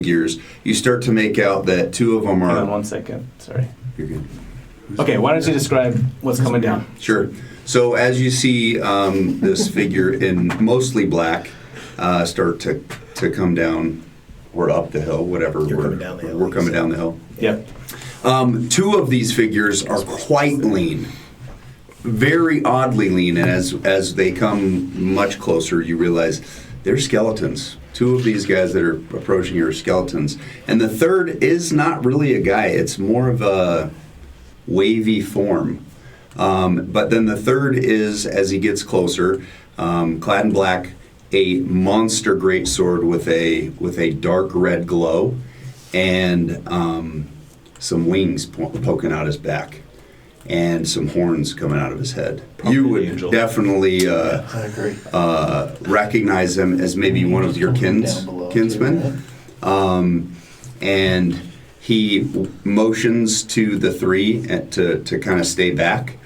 figures, you start to make out that two of them are... Hang on 1 second. Sorry. You're good. Okay, why don't you describe what's coming down? Sure. So as you see this figure in mostly black start to come down, or up the hill, whatever. You're coming down the hill. We're coming down the hill. Yep. Two of these figures are quite lean, very oddly lean, and as they come much closer, you realize they're skeletons. Two of these guys that are approaching you are skeletons. And the third is not really a guy. It's more of a wavy form. But then the third is, as he gets closer, clad in black, a monster greatsword with a dark red glow and some wings poking out his back and some horns coming out of his head. Probably you would angel. definitely I agree. recognize him as maybe one of your kinsmen. And he motions to the three to kind of stay back,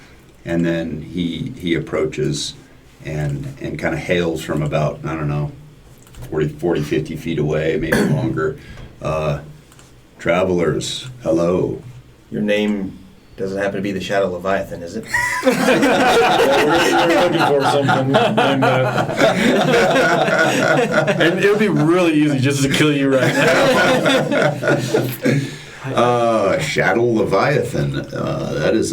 and then he approaches and kind of hails from about, I don't know, 40, 50 feet away, maybe longer. Travelers, hello. Your name doesn't happen to be the Shadow Leviathan, is it? We're looking for something named that. And it would be really easy just to kill you right now. Shadow Leviathan. That is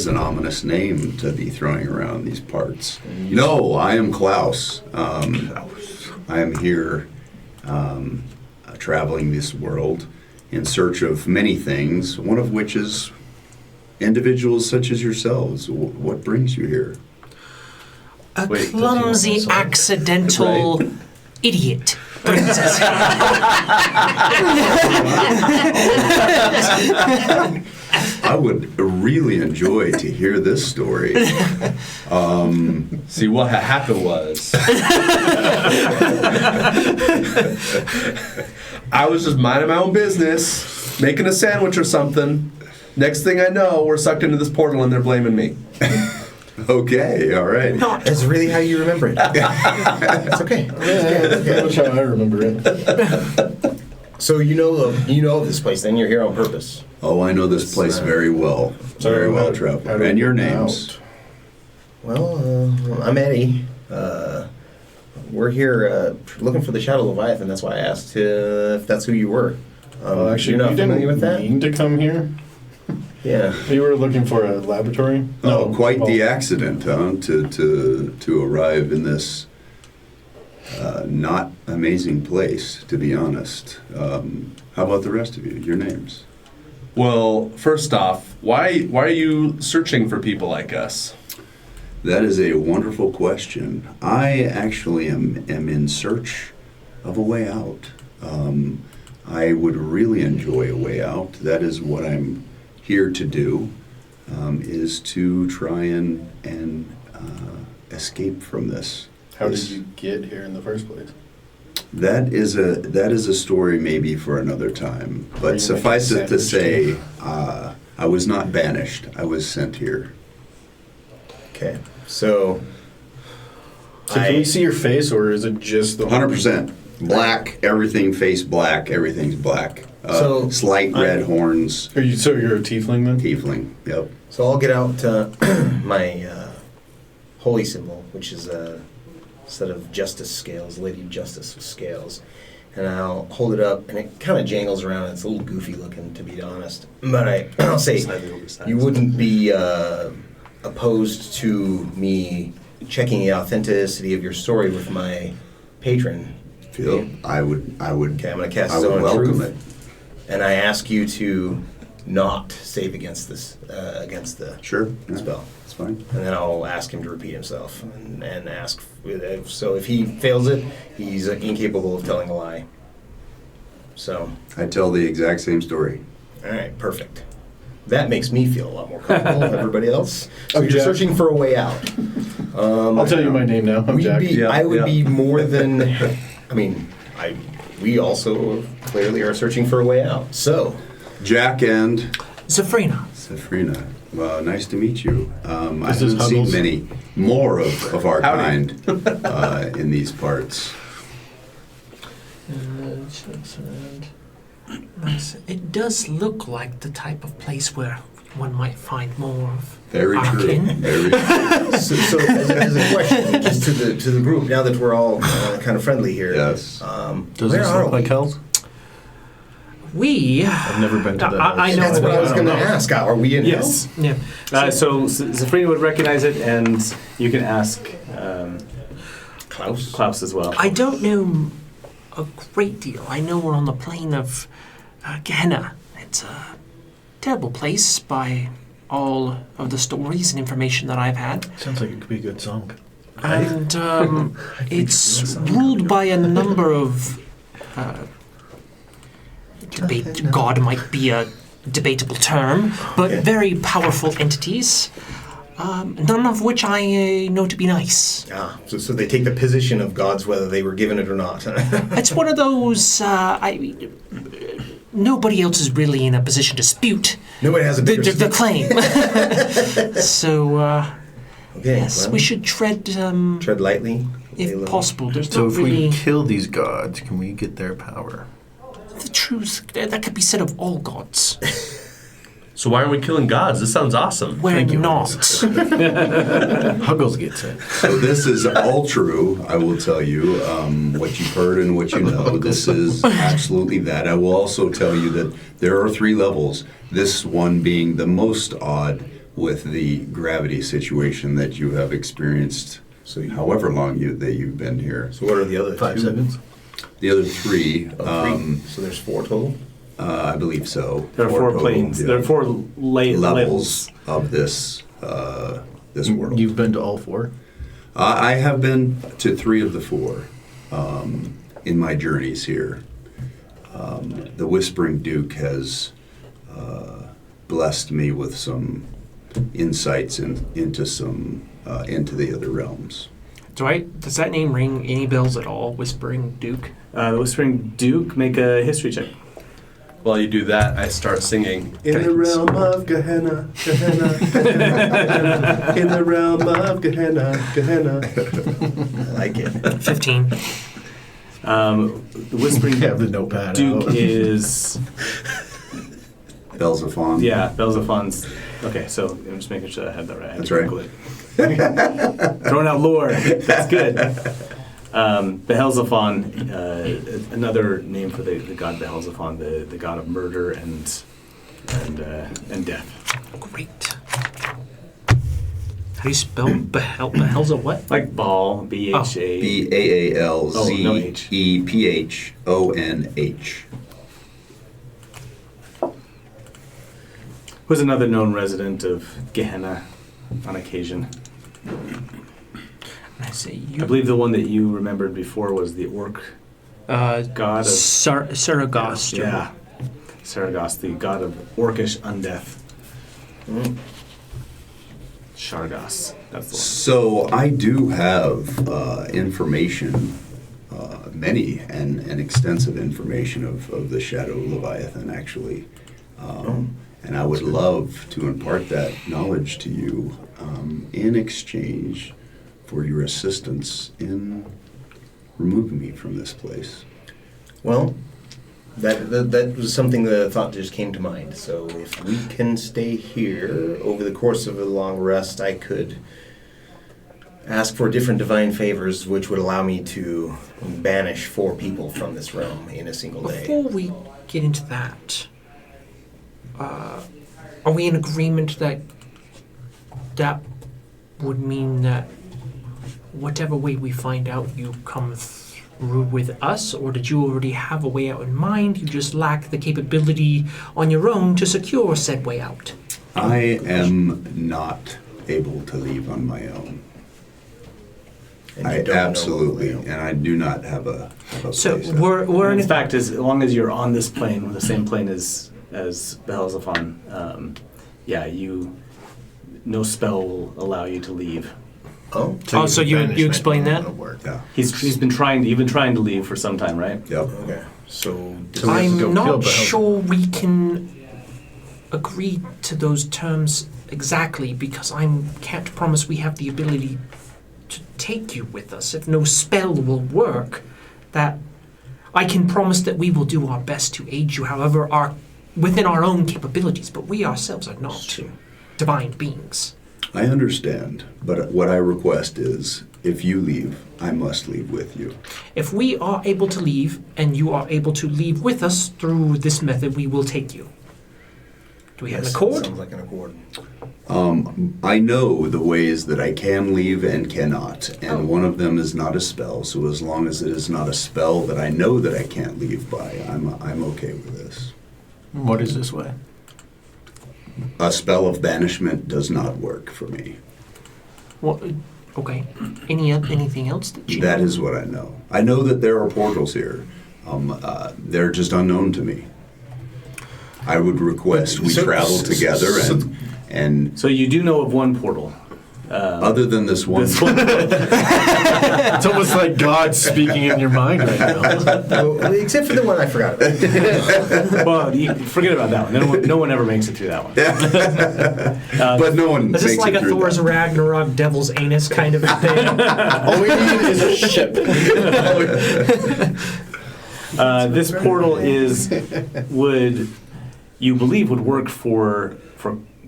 an ominous name to be throwing around these parts. No, I am Klaus. I am here traveling this world in search of many things, one of which is individuals such as yourselves. What brings you here? A Wait, clumsy, accidental idiot brings us here. I would really enjoy to hear this story. See, what happened was I was just minding my own business, making a sandwich or something. Next thing I know, we're sucked into this portal and they're blaming me. Okay, all right. That's really how you remember it. It's okay. That's how I remember it. So you know of this place, then you're here on purpose. Oh, I know this place very well. Very well, Traveler. And your names? Well, I'm Eddie. We're here looking for the Shadow Leviathan. That's why I asked if that's who you were. Well, actually, you're not you familiar with didn't that? mean to come here. Yeah. You were looking for a laboratory? Oh, quite the well, accident, huh? To arrive in this not amazing place, to be honest. How about the rest of you? Your names? Well, first off, why are you searching for people like us? That is a wonderful question. I actually am in search of a way out. I would really enjoy a way out. That is what I'm here to do, is to try and escape from this. How did you get here in the first place? That is a story maybe for another time. Are But you suffice making it to sandwich say, I was not banished. I was sent here. Okay. So. So can we see your face, or is it just the 100% black. Everything face black. Everything's black. So, Slight red horns. So you're a tiefling then? Tiefling. Yep. So I'll get out my holy symbol, which is a set of justice scales, Lady Justice scales, and I'll hold it up, and it kind of jangles around. It's a little goofy looking, to be honest. But I'll say you wouldn't be opposed to me checking the authenticity of your story with my patron. Feel I would. Okay, I'm going to cast I would Zone of welcome Truth. it. And I ask you to not save against this, against the Sure. Yeah, spell. That's fine. And then I'll ask him to repeat himself and ask. So if he fails it, he's incapable of telling a lie. So, I tell the exact same story. all right, perfect. That makes me feel a lot more comfortable than everybody else. So I'm you're Jack. searching for a way out. I'll tell you my name now. I'm Jack. I would be more than. I mean, we also clearly are searching for a way out. So, Jack and Zafrina. Safrina. Well, nice to meet you. I This is haven't seen Huggles. many more of our Howdy. kind in these parts. It does look like the type of place where one might find more of Very our true. kin. Very true. So as a question, just to the group, now that we're all kind of friendly here. Yes. Does where this are look like we? Hell's? We. I've never been to that. I know. That's what I was going to ask. Are we in Yes. Yeah. So Zafrina would recognize it, and you can ask Klaus? Klaus as well. I don't know a great deal. I know we're on the plane of Gehenna. It's a terrible place by all of the stories and information that I've had. Sounds like it could be a good song. And it's ruled by a number of debate. God might be a debatable term, but very powerful entities. None of which I know to be nice. So they take the position of gods whether they were given it or not. It's one of those. Nobody else is really in a position to dispute Nobody has a bigger the claim. So Okay, yes, well, we should tread, tread lightly. lay if low. possible. There's So not if really we kill these gods, can we get their power? the truth. That could be said of all gods. So why aren't we killing gods? This sounds awesome. We're Thank you, not. Huggles gets it. So this is all true. I will tell you what you've heard and what you know. This is absolutely that. I will also tell you that there are 3 levels. This one being the most odd with the gravity situation that you have experienced. So you- however long that you've been here. So what are the other 5 2? seconds. The other 3, Oh, 3. So there's 4 total? I believe so. There are 4 total, planes. yeah, There are 4 levels levels. of this this world. You've been to all 4? I have been to 3 of the 4 in my journeys here. The Whispering Duke has blessed me with some insights into the other realms. Does that name ring any bells at all? Whispering Duke. The Whispering Duke, make a history check. While you do that, I start singing. In the realm of Gehenna, Gehenna, Gehenna. In the realm of Gehenna, Gehenna. I like it. 15. The Whispering You have the notepad Duke out. is Belzephon. Belzephone's. Okay, so I'm just making sure I had that right. I had That's to right. Google it. Throwing out lore. That's good. Behelzephon, another name for the god Behelzephon, the god of murder and death. Great. How do you spell Behelza what? Like Baal, B-H-A. BAALZEPHONH. Who's another known resident of Gehenna on occasion. I say I you. believe the one that you remembered before was the orc god of... Saragast. Yeah. Saragast, the god of orcish undeath. Shargas, that's the one. So I do have information, many and extensive information of the Shadow Leviathan, actually. And I would love to impart that knowledge to you in exchange for your assistance in removing me from this place. Well, that was something that I thought just came to mind. So if we can stay here over the course of a long rest, I could ask for different divine favors, which would allow me to banish 4 people from this realm in a single day. Before we get into that, are we in agreement that that would mean that whatever way we find out, you come through with us, or did you already have a way out in mind? You just lack the capability on your own to secure said way out. I am not able to leave on my own. And you I don't know absolutely, what way and I do not have a So place. we're in In a fact, as long as you're on this plane, the same plane as Behelzephon, no spell will allow you to leave. Oh, So you explain that? Yeah. You've been trying to leave for some time, right? Yep. okay. So So we have to go I'm kill not Behelzebub. sure we can agree to those terms exactly because I can't promise we have the ability to take you with us. If no spell will work, that I can promise that we will do our best to aid you, however, within our own capabilities, but we ourselves are not divine beings. I understand, but what I request is, if you leave, I must leave with you. If we are able to leave, and you are able to leave with us through this method, we will take you. Do we have an accord? Sounds like an accord. I know the ways that I can leave and cannot, and one of them is not a spell, so as long as it is not a spell that I know that I can't leave by, I'm okay with this. What is this way? A spell of banishment does not work for me. Well, okay. Anything else that you That know? is what I know. I know that there are portals here. They're just unknown to me. I would request we travel together and So you do know of one portal. other than this one. It's almost like God speaking in your mind right now. Well, except for the one I forgot about. Well, you forget about that one. No one ever makes it through that one. But no one Is makes this like it a through Thor's that. Ragnarok Devil's Anus kind of thing? All we need is a ship. This portal would work for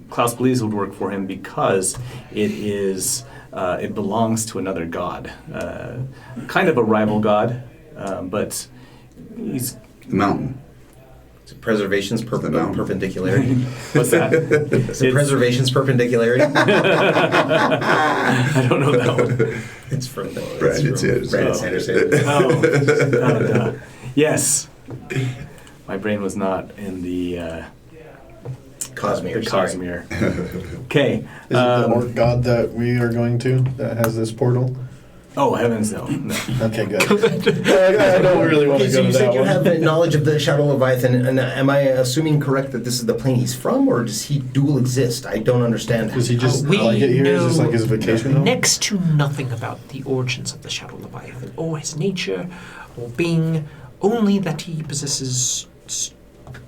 Klaus believes would work for him because it belongs to another god, kind of a rival god, but he's The mountain. Is it preservation's The mountain. perpendicularity? what's that? Is it preservation's perpendicularity? I don't know that one. It's from Brandon Sanders. Brandon Oh. Sanderson. Oh, yes. My brain was not in the Cosmere. the sorry. Cosmere. Okay. Is it the orc god that we are going to that has this portal? Oh heavens, no. Okay, good. I don't really want Okay, to so go you to said that you one. have the knowledge of the Shadow Leviathan, and am I assuming correct that this is the plane he's from, or does he dual exist? I don't understand. Does he just We like it here? Is this know like his vacation home? next to nothing about the origins of the Shadow Leviathan, or his nature, or being, only that he possesses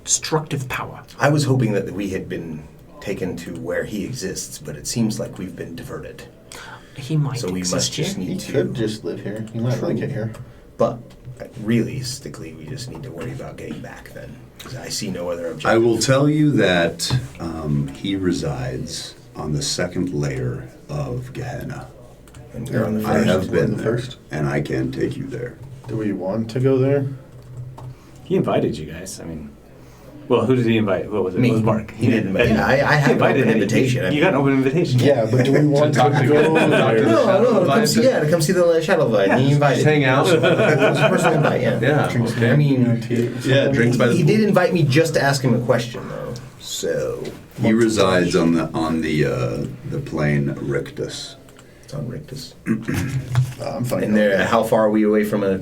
destructive power. I was hoping that we had been taken to where he exists, but it seems like we've been diverted. He might So we exist must just here. He need to. could just live here. He might like it here. But realistically, we just need to worry about getting back then. 'Cause I see no other objective. I will tell you that he resides on the second layer of Gehenna. And we're on the I first. have been the there, first. and I can take you there. Do we want to go there? He invited you guys. I mean, well, who did he invite? What was it? Me. It was Mark. He didn't. Yeah, I He had an invited open him. invitation. You got an open invitation. Yeah, but do we want to talk to go him. Talk to there? him. No, to come see the Shadow Light. He invited. Just hang out. It was a personal invite. Yeah. Yeah, okay. I mean, Yeah, drinks by the he pool. did invite me just to ask him a question, though. So He resides on the plane Rictus. it's on Rictus. I'm fine. And there, how far are we away from a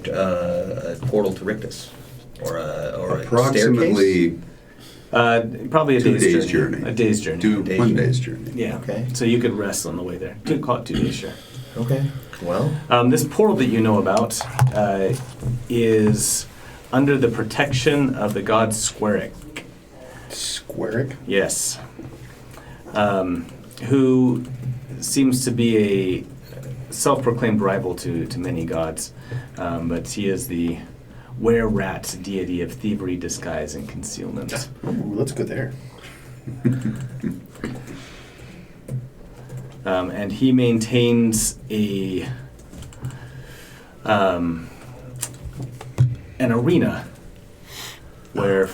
portal to Rictus, or a staircase? Approximately Probably a 2 day's days journey. journey. A day's journey. 1 day's journey. Yeah. Okay. So you could rest on the way there. Could call it 2 days, sure. Okay. Well, This portal that you know about is under the protection of the god Squaric. Squaric? Yes. Who seems to be a self-proclaimed rival to many gods, but he is the were-rat deity of thievery, disguise, and concealment. Ooh, let's go there. And he maintains an arena where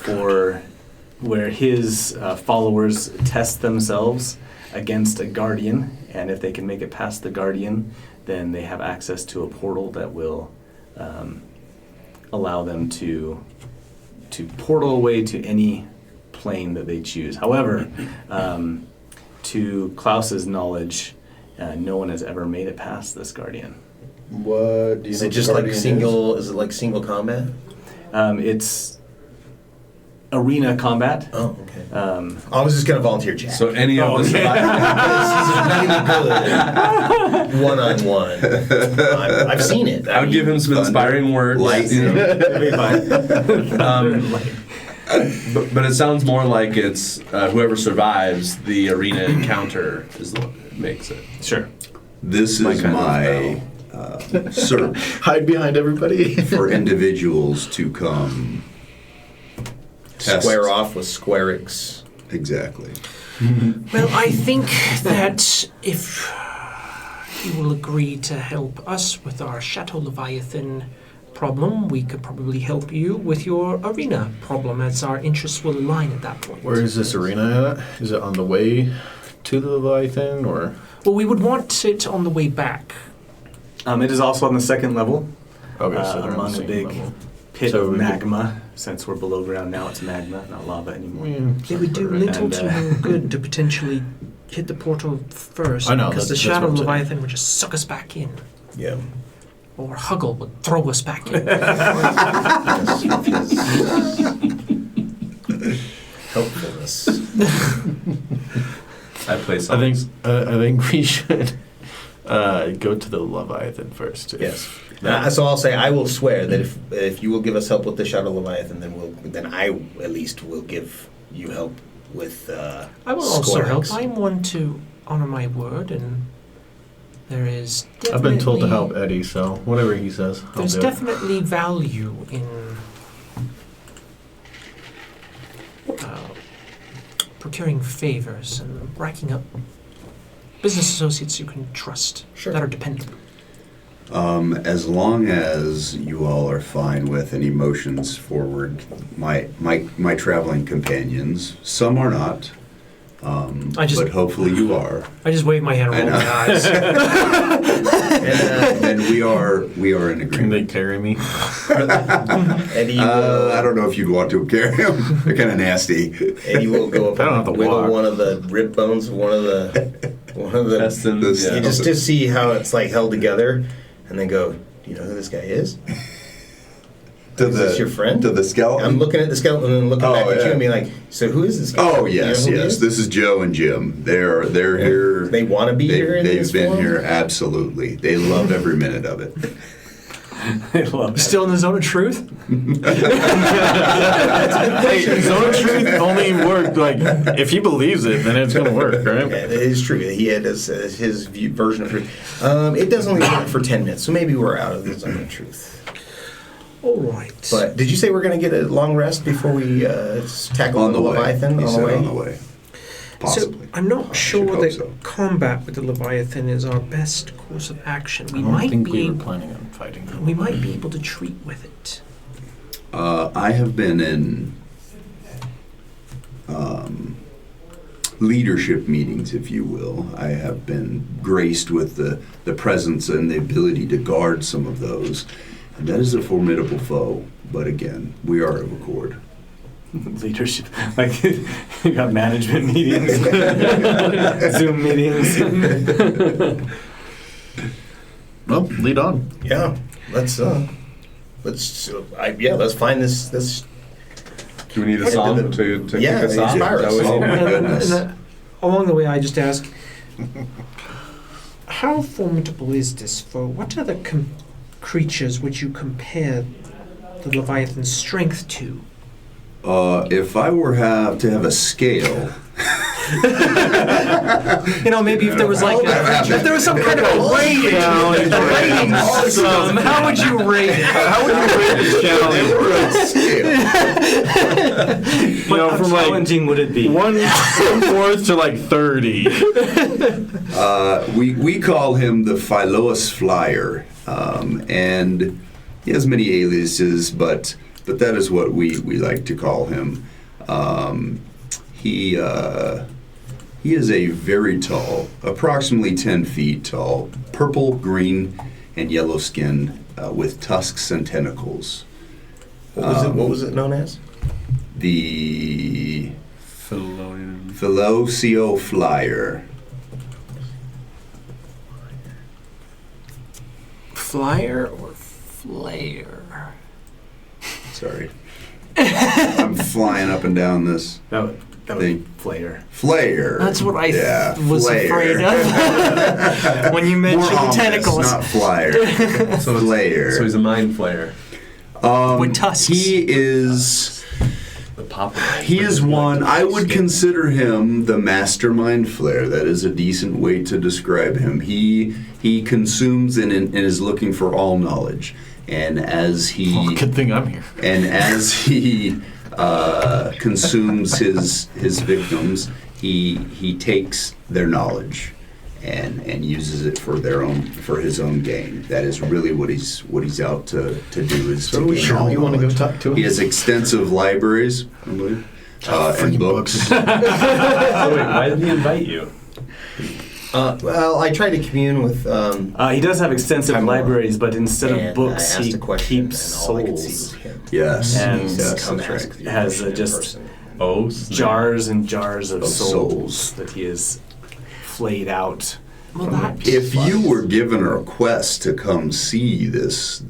his followers test themselves against a guardian, and if they can make it past the guardian, then they have access to a portal that will allow them to portal away to any plane that they choose. However, to Klaus's knowledge, no one has ever made it past this guardian. What do you is know it what just the like Guardian single? Is it like single combat? It's arena combat. Oh, okay. Um, I was just gonna volunteer Jack. So any of the This is really good one-on-one. I've seen it. I would give him some inspiring words. Light. You know? it'll be fine. But it sounds more like it's whoever survives the arena encounter is the one that makes it. Sure. This My is kind of my search Hide behind everybody. for individuals to come test. Square off with Squarix. Exactly. Well, I think that if you will agree to help us with our Chateau Leviathan problem, we could probably help you with your arena problem, as our interests will align at that point. Where is this arena at? Is it on the way to the Leviathan, or? Well, we would want it on the way back. It is also on the second level. Okay, so they're on among the a same big level. pit So of we- magma. Since we're below ground now, it's magma, not lava anymore. It would do little And, to no good to potentially hit the portal first, I know, because the that's Shadow what I'm saying. Leviathan would just suck us back in, Yeah. or Huggle would throw us back in. Helpfulness. I play I songs. think we should go to the Leviathan first. Yes. So I'll say I will swear that if you will give us help with the Shadow Leviathan, then I at least will give you help with. I will also help. Squarix. I'm one to honor my word, and there is definitely... I've been told to help Eddie, so whatever he says, I'll There's do definitely value in procuring favors and racking up business associates you can trust, Sure. that are dependable. As long as you all are fine with any motions forward, my traveling companions, some are not, but hopefully you are. I just wave my hand and roll my eyes. And we are in it. Can they agreement. carry me? Eddie will, I don't know if you'd want to carry them. They're kind of nasty. Eddie will go up I don't have and to wiggle walk. one of the rib bones of one of the Testing, this- yeah. just to see how it's like held together, and then go. Do you know who this guy is? To Is this your friend? To the skeleton? I'm looking at the skeleton and looking Oh, back at yeah. you and being like, so who is this guy? Oh Do you know yes, who he yes. is? This is Joe and Jim. They're here. They want to be here in They've this been form? here absolutely. They love every minute of it. I love it. Still in the zone of truth? Hey, Zone of Truth only worked, like, if he believes it, then it's gonna work, right? Yeah, it is true. He had his version of truth. It does only work for 10 minutes, so maybe we're out of the zone of truth. All right. But did you say we're going to get a long rest before we tackle On the way. Leviathan? He On said the way? on the way. Possibly. So I'm not I sure should hope that so. combat with the Leviathan is our best course of action. We I don't might think be we were able, planning on fighting them. we might be able to treat with it. I have been in leadership meetings, if you will. I have been graced with the presence and the ability to guard some of those. And that is a formidable foe. But again, we are of accord. Leadership. Like, you got management meetings, Zoom meetings. Well, lead on. Yeah. Let's find this. Do we need a song to Yeah, kick us off? inspire us. That was- Oh my goodness. Along the way, I just ask, how formidable is this foe? What other creatures would you compare the Leviathan's strength to? If I were to have a scale, You know, maybe if there was like if there was some kind of a rating system, how would you rate it? How would you rate this challenge? You know, How from like challenging would it be? 1/4 to like 30. we call him the Philoas Flyer, and he has many aliases, but that is what we like to call him. He is a very tall, approximately 10 feet tall, purple, green, and yellow skin with tusks and tentacles. What was it known as? The Philonian. Philosio Flyer. Flyer or flare? Sorry. I'm flying up and down this That would thing. be Flair. Flare. That's what I was flare. afraid of when you More mentioned the ominous, tentacles. not flyer. Flare. So he's a mind flayer. With tusks. He is The pop. He is one. I would consider him the mastermind flair. That is a decent way to describe him. He consumes and is looking for all knowledge, and as he Good thing I'm here. and as he consumes his victims, he takes their knowledge and uses it for his own gain. That is really what he's out to do. Is to gain all you want to go knowledge. talk to him? He has extensive libraries, I believe, and books. Oh, wait, why did he invite you? Well, I tried to commune with. He does have extensive Time libraries, but instead of and books, I asked he a question, keeps and all I could see was souls. him. Yes, And yes, Come that's ask right. your Has question in just person. Oh, Jars and jars of Of souls souls. that he has flayed out. Well, that If you were given a request to come see this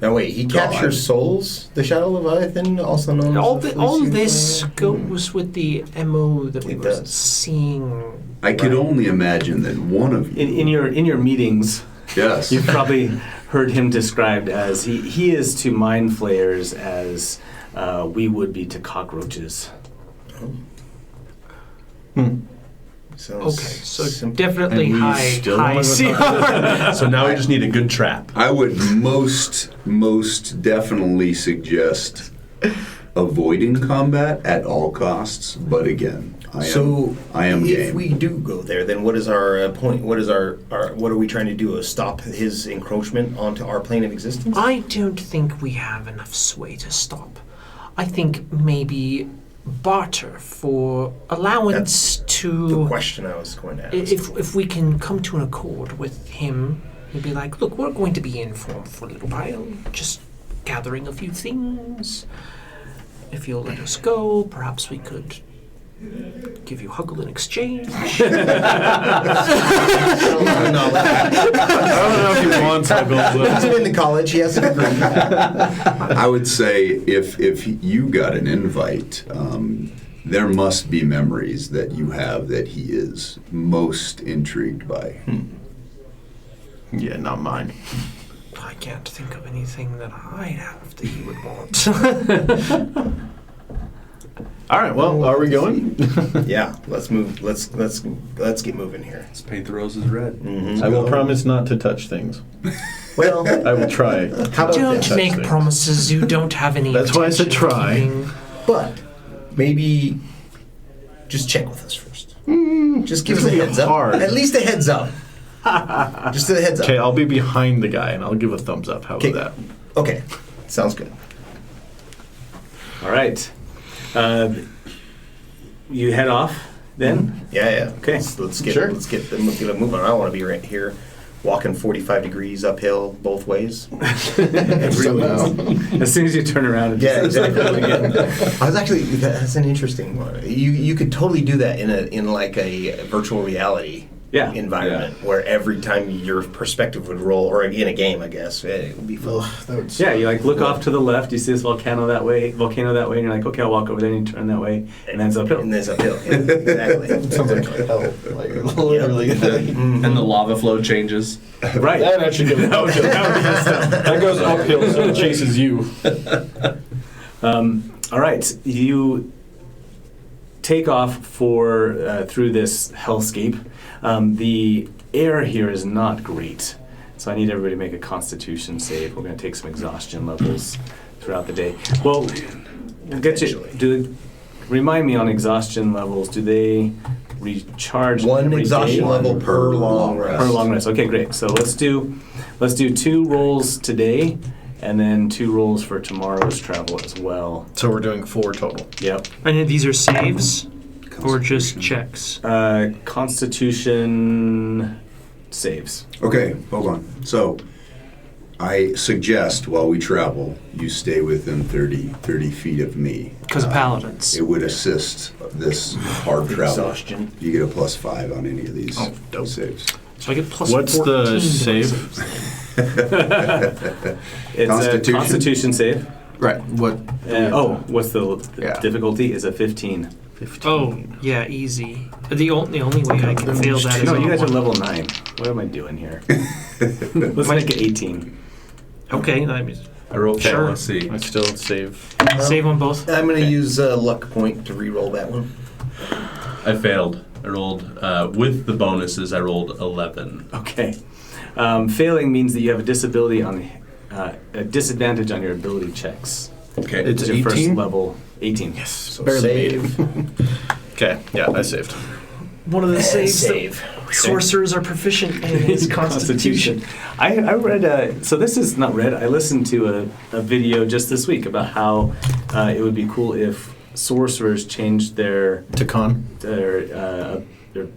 Now wait, he God. captures souls. The Shadow Leviathan, also known all as the all Fleecing this Flame? goes with the MO that we It were does. seeing. I could only imagine that one of you. In your meetings, yes. you've probably heard him described as he is to mind flayers as we would be to cockroaches. Sounds Okay, so simple. definitely And we high still high wanna go CR. So now we just need a good trap. I would most definitely suggest avoiding combat at all costs. But again, I am if game. we do go there, then what is our point? What is our what are we trying to do? Stop his encroachment onto our plane of existence? I don't think we have enough sway to stop. I think maybe barter for allowance the to. question I was going to ask. If we can come to an accord with him, he'd be like, look, we're going to be in for a little while, just gathering a few things. If you'll let us go, perhaps we could give you Huggle in exchange. I don't know if he wants Huggles. He's been to college. He has a degree. I would say if you got an invite, there must be memories that you have that he is most intrigued by. Yeah, not mine. I can't think of anything that I have that he would want. All right, well, are we going? Yeah, let's move. Let's get moving here. Let's paint the roses red. Mhm. I will promise not to touch things. Well, I will try. how about Don't this? make things. promises you don't have any. That's why I said intention of try. keeping. But maybe just check with us first. Just give us a It's gonna be heads up. hard. At least a heads up. Just a heads up. Okay, I'll be behind the guy and I'll give a thumbs up. How about Okay. that? Okay. Sounds good. All right. You head off then? Yeah. Okay. Let's get Sure. let's get the moving. I don't want to be right here walking 45 degrees uphill both ways. As soon as you turn around, it Yeah, just exactly. again. I was actually that's an interesting one. You could totally do that in like a virtual reality Yeah. environment where every time your perspective would roll, or in a game, I guess it would be fun. Yeah, you like look off to the left, you see this volcano that way, and you're like, okay, I'll walk over there, and you turn that way, and then it's uphill. And then it's uphill. Yeah, exactly. Sounds like hell. Like, literally. Mhm. And the lava flow changes. Right. That actually goes uphill. That goes uphill, so it chases you. All right, you take off for through this hellscape. The air here is not great, so I need everybody to make a Constitution save. We're going to take some exhaustion levels throughout the day. Well, we'll get you. Remind me on exhaustion levels. Do they recharge One every exhaustion day? level per long rest. Per long rest. Okay, great. So let's do 2 rolls today, and then 2 rolls for tomorrow's travel as well. So we're doing 4 total. Yep. And these are saves or just checks? Constitution saves. Okay, hold on. So, I suggest while we travel, you stay within 30 feet of me. Because of paladins. It would assist this hard travel. Exhaustion. You get a +5 on any of these Oh, dope. saves. So I get plus What's 14 the to my save? saves. It's Constitution. a Constitution save. Right. What? What's the Yeah. difficulty? Is a 15. 15. Oh, yeah, easy. The only way I can fail that is No, on you guys are one. level 9. What am I doing here? Let's make it 18. Okay, that means I rolled Sure. Let's see. I still save. Save on both. I'm going to use a luck point to re-roll that one. I failed. I rolled with the bonuses. I rolled 11. Okay. Failing means that you have a disability on a disadvantage on your ability checks. Okay. It's Your first 18? level 18. Yes. So Barely save. made it. Okay. Yeah, I saved. One of the saves Save. that sorcerers are proficient in is Constitution. I read, so this is not read, I listened to a video just this week about how it would be cool if sorcerers changed their To con. their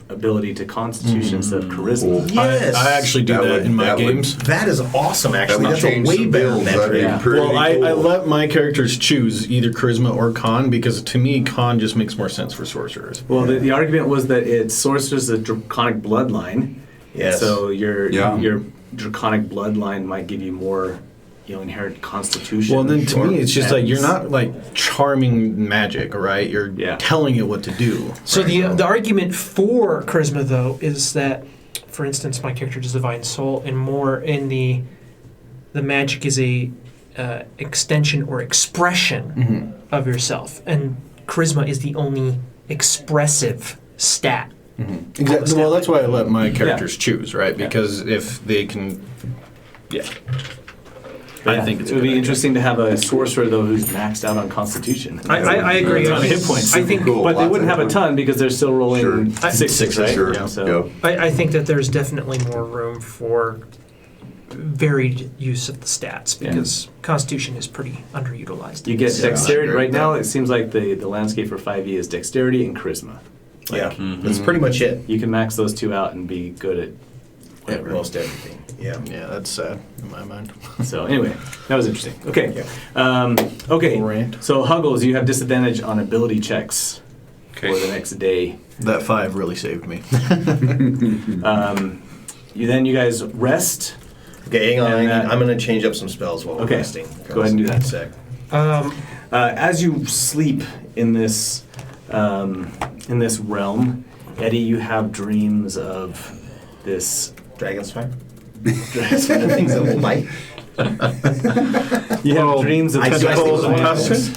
ability to Constitution instead of Charisma. Yes. I actually do That that, would- in my that would- games. That is awesome, That actually. would That's a change way some better builds. That'd metric. be Yeah. pretty Well, cool. I let my characters choose either charisma or con because to me, con just makes more sense for sorcerers. Well, the argument was that it's sorcerers a draconic bloodline. Yes. So your Yeah. draconic bloodline might give you more, inherent Constitution. Well, then to me, it's just like you're And- not like charming magic, right? You're Yeah. telling it what to do. So the argument for charisma, though, is that, for instance, my character does divine soul, and more in the magic is a extension or expression of yourself, and charisma is the only expressive stat. Exactly. Well, that's why I let my characters choose, right? Yeah. Because if they can, yeah. But I think it's it a would good be idea. interesting to have a sorcerer though who's maxed out on Constitution. I agree. A ton of hit points. I think, Cool. But they Lots wouldn't of have a fun. ton because they're still rolling Sure. sixes, right? Sure. Yeah. So Yep. I think that there's definitely more room for varied use of the stats because Constitution is pretty underutilized. you get Yeah, dexterity. I agree Right with now, that. it seems like the landscape for 5e is dexterity and charisma. Yeah, that's pretty much it. You can max those two out and be good at whatever. Most everything. Yeah. Yeah, that's sad in my mind. So anyway, that was interesting. Okay. Okay. Cool rant. So Huggles, you have disadvantage on ability checks Okay. for the next day. That 5 really saved me. You guys rest. Okay, hang on. And, I'm going to change up some spells while we're Okay. resting. Go ahead and do that. Sec. As you sleep in this realm, Eddie, you have dreams of this. Dragon's fire? Things that will bite. You have dreams of I do- I Tentacles and think- tusks.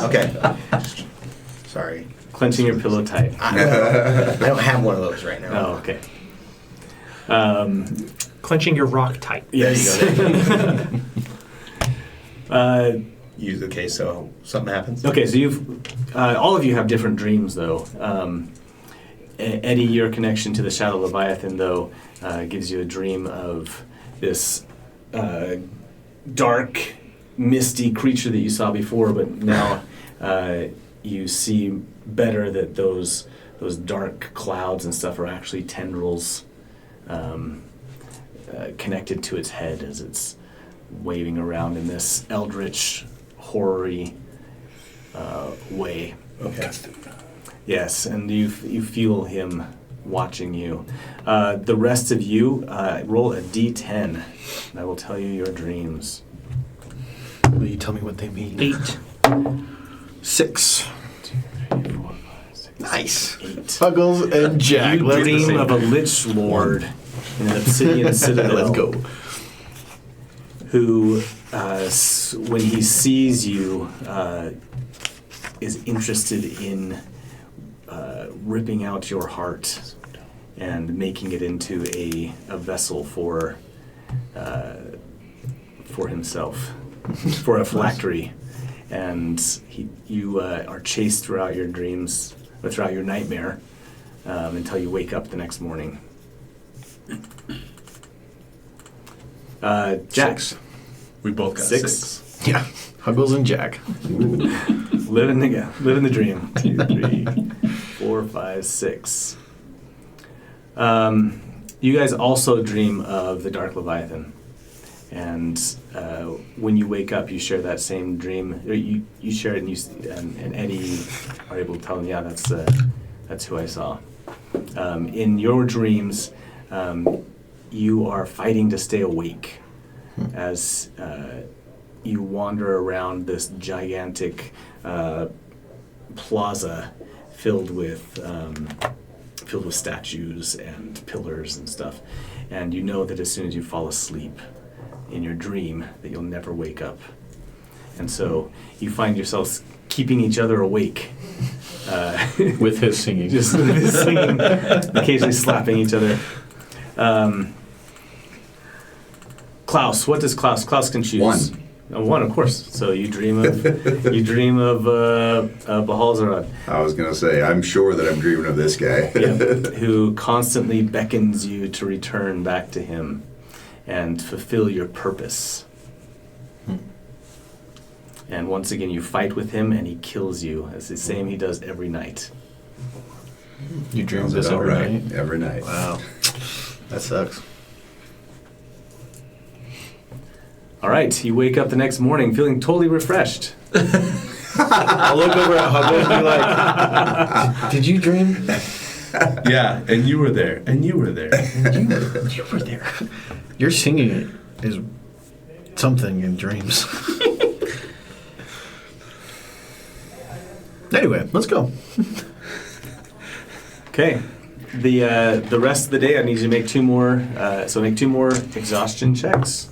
Okay. Sorry. clenching your pillow tight. I don't have one of those right now. Oh, okay. Clenching your rock tight. Yes. There you go. Okay, so something happens. Okay, so you've all of you have different dreams, though. Eddie, your connection to the Shadow Leviathan, though, gives you a dream of this dark, misty creature that you saw before, but now you see better that those dark clouds and stuff are actually tendrils connected to its head as it's waving around in this eldritch, horror-y way. Okay. Yes, and you feel him watching you. The rest of you, roll a d10. And I will tell you your dreams. Will you tell me what they mean? 8. 6. 2, 3, 4, 5, 6, Nice. 8. Puggles and Jack. You Let's dream go. of a lich lord in an obsidian citadel. Let's go. Who, when he sees you, is interested in ripping out your heart and making it into a vessel for himself, for a phylactery. And you are chased throughout your dreams, or throughout your nightmare, until you wake up the next morning. Jack. 6. We both got 6. Yeah. Puggles and Jack. Living the dream. 2, 3, 4, 5, 6. You guys also dream of the Dark Leviathan, and when you wake up, you share that same dream. Or you share it, and Eddie are able to tell him, yeah, that's who I saw. In your dreams, you are fighting to stay awake as you wander around this gigantic plaza filled with statues and pillars and stuff. And you know that as soon as you fall asleep, in your dream that you'll never wake up. And so you find yourselves keeping each other awake. With his singing. Just singing, occasionally slapping each other. Klaus, what does Klaus? Klaus can choose. One, of course. So you dream of Bahalzarad. I was gonna say, I'm sure that I'm dreaming of this guy. Who constantly beckons you to return back to him and fulfill your purpose. And once again, you fight with him, and he kills you. It's the same he does every night. You dream Sounds this about every right. night? Every night. Wow. That sucks. All right, you wake up the next morning feeling totally refreshed. I'll look over at Hubble and be like, did you dream? Yeah, and you were there, and you were there. You were there. Your singing is something in dreams. Anyway, let's go. Okay, the rest of the day I need you to make two more. So make two more exhaustion checks.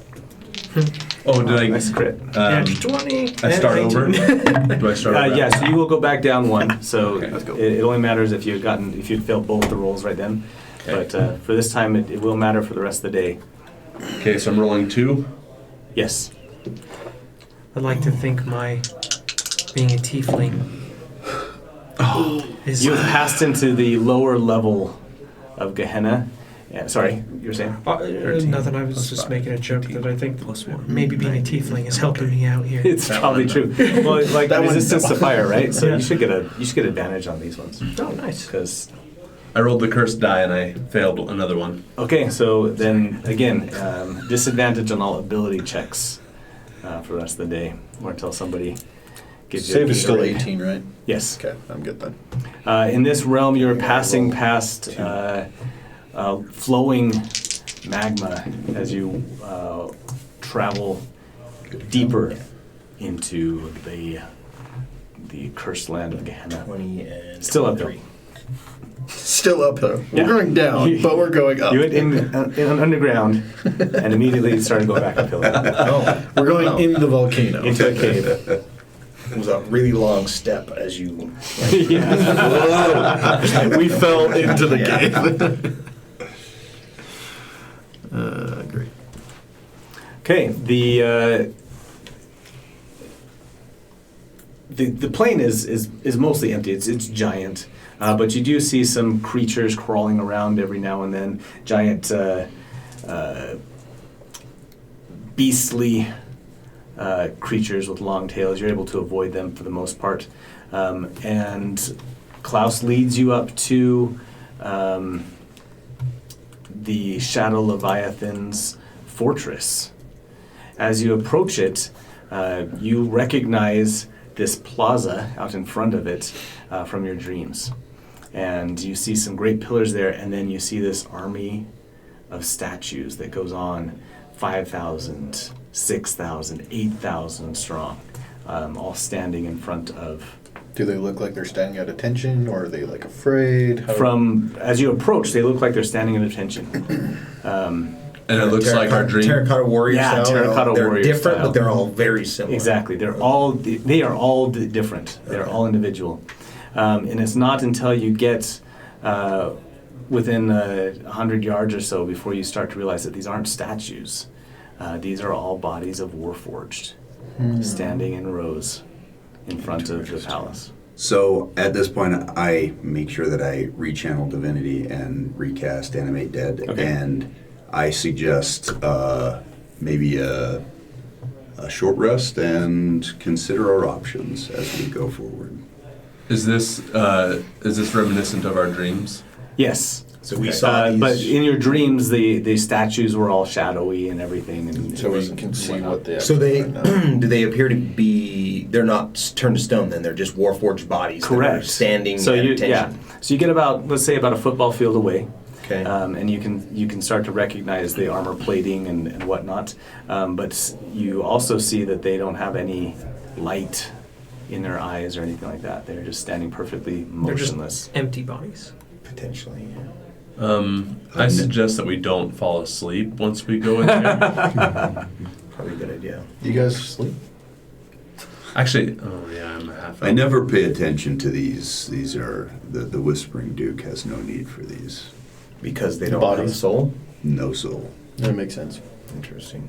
Oh, did I? Nice crit. 20. I start over. Do I start over? Yeah, so you will go back down one. So Okay, let's go. it only matters if you'd failed both the rolls right then. Okay. But for this time, it will matter for the rest of the day. Okay, so I'm rolling 2. Yes. I'd like to think my being a tiefling is. You have passed into the lower level of Gehenna. Yeah, sorry, you were saying? Nothing, I was just making a joke that I think maybe being a tiefling is helping me out here. It's probably true. Well, like That one- resistance to fire, right? So Yeah. you should get advantage on these ones. Oh, nice. Because I rolled the cursed die and I failed another one. okay, so then again, disadvantage on all ability checks for the rest of the day, or until somebody gives you. Save is a still rate. 18, right? Yes. Okay, I'm good then. In this realm, you're passing past flowing magma as you travel deeper into the cursed land of Gehenna. 20 and Still up there. 3. Still uphill. Yeah. We're going down, but we're going up. You went in underground and immediately started going back uphill Oh, We're going in the volcano. into a cave. it was a really long step as you. Yeah. We fell into the Yeah. cave. Great. Okay, the plain is mostly empty. It's giant, but you do see some creatures crawling around every now and then. Giant, beastly creatures with long tails. You're able to avoid them for the most part, and Klaus leads you up to the Shadow Leviathan's fortress. As you approach it, you recognize this plaza out in front of it from your dreams. And you see some great pillars there, and then you see this army of statues that goes on 5,000, 6,000, 8,000 strong, all standing in front of. Do they look like they're standing at attention, or are they like afraid? From as you approach, they look like they're standing at attention. And it looks like our dream. Terracotta warriors. Yeah, style. terracotta they're warrior different, style. but they're all very similar. Exactly. They are all different. They're all individual. And it's not until you get within 100 yards or so before you start to realize that these aren't statues. These are all bodies of Warforged standing in rows in front of the palace. So at this point, I make sure that I rechannel divinity and recast animate dead, Okay. and I suggest maybe a short rest and consider our options as we go forward. Is this reminiscent of our dreams? Yes. So we saw these. But in your dreams, the statues were all shadowy and everything. And So we can see what they. So they right now. do they appear to be? They're not turned to stone. Then they're just warforged bodies. that are correct. standing So at you attention. So you get about, let's say, about a football field away. Okay. And you can start to recognize the armor plating and whatnot, but you also see that they don't have any light in their eyes or anything like that. They're just standing perfectly They're just motionless. empty bodies. Potentially. Yeah. I suggest that we don't fall asleep once we go in there. Probably a good idea. You guys sleep? Actually, oh yeah, I'm a half. I never pay attention to these. These are the Whispering Duke has no need for these. Because they don't have a Bodies. soul? No soul. That makes sense. Interesting.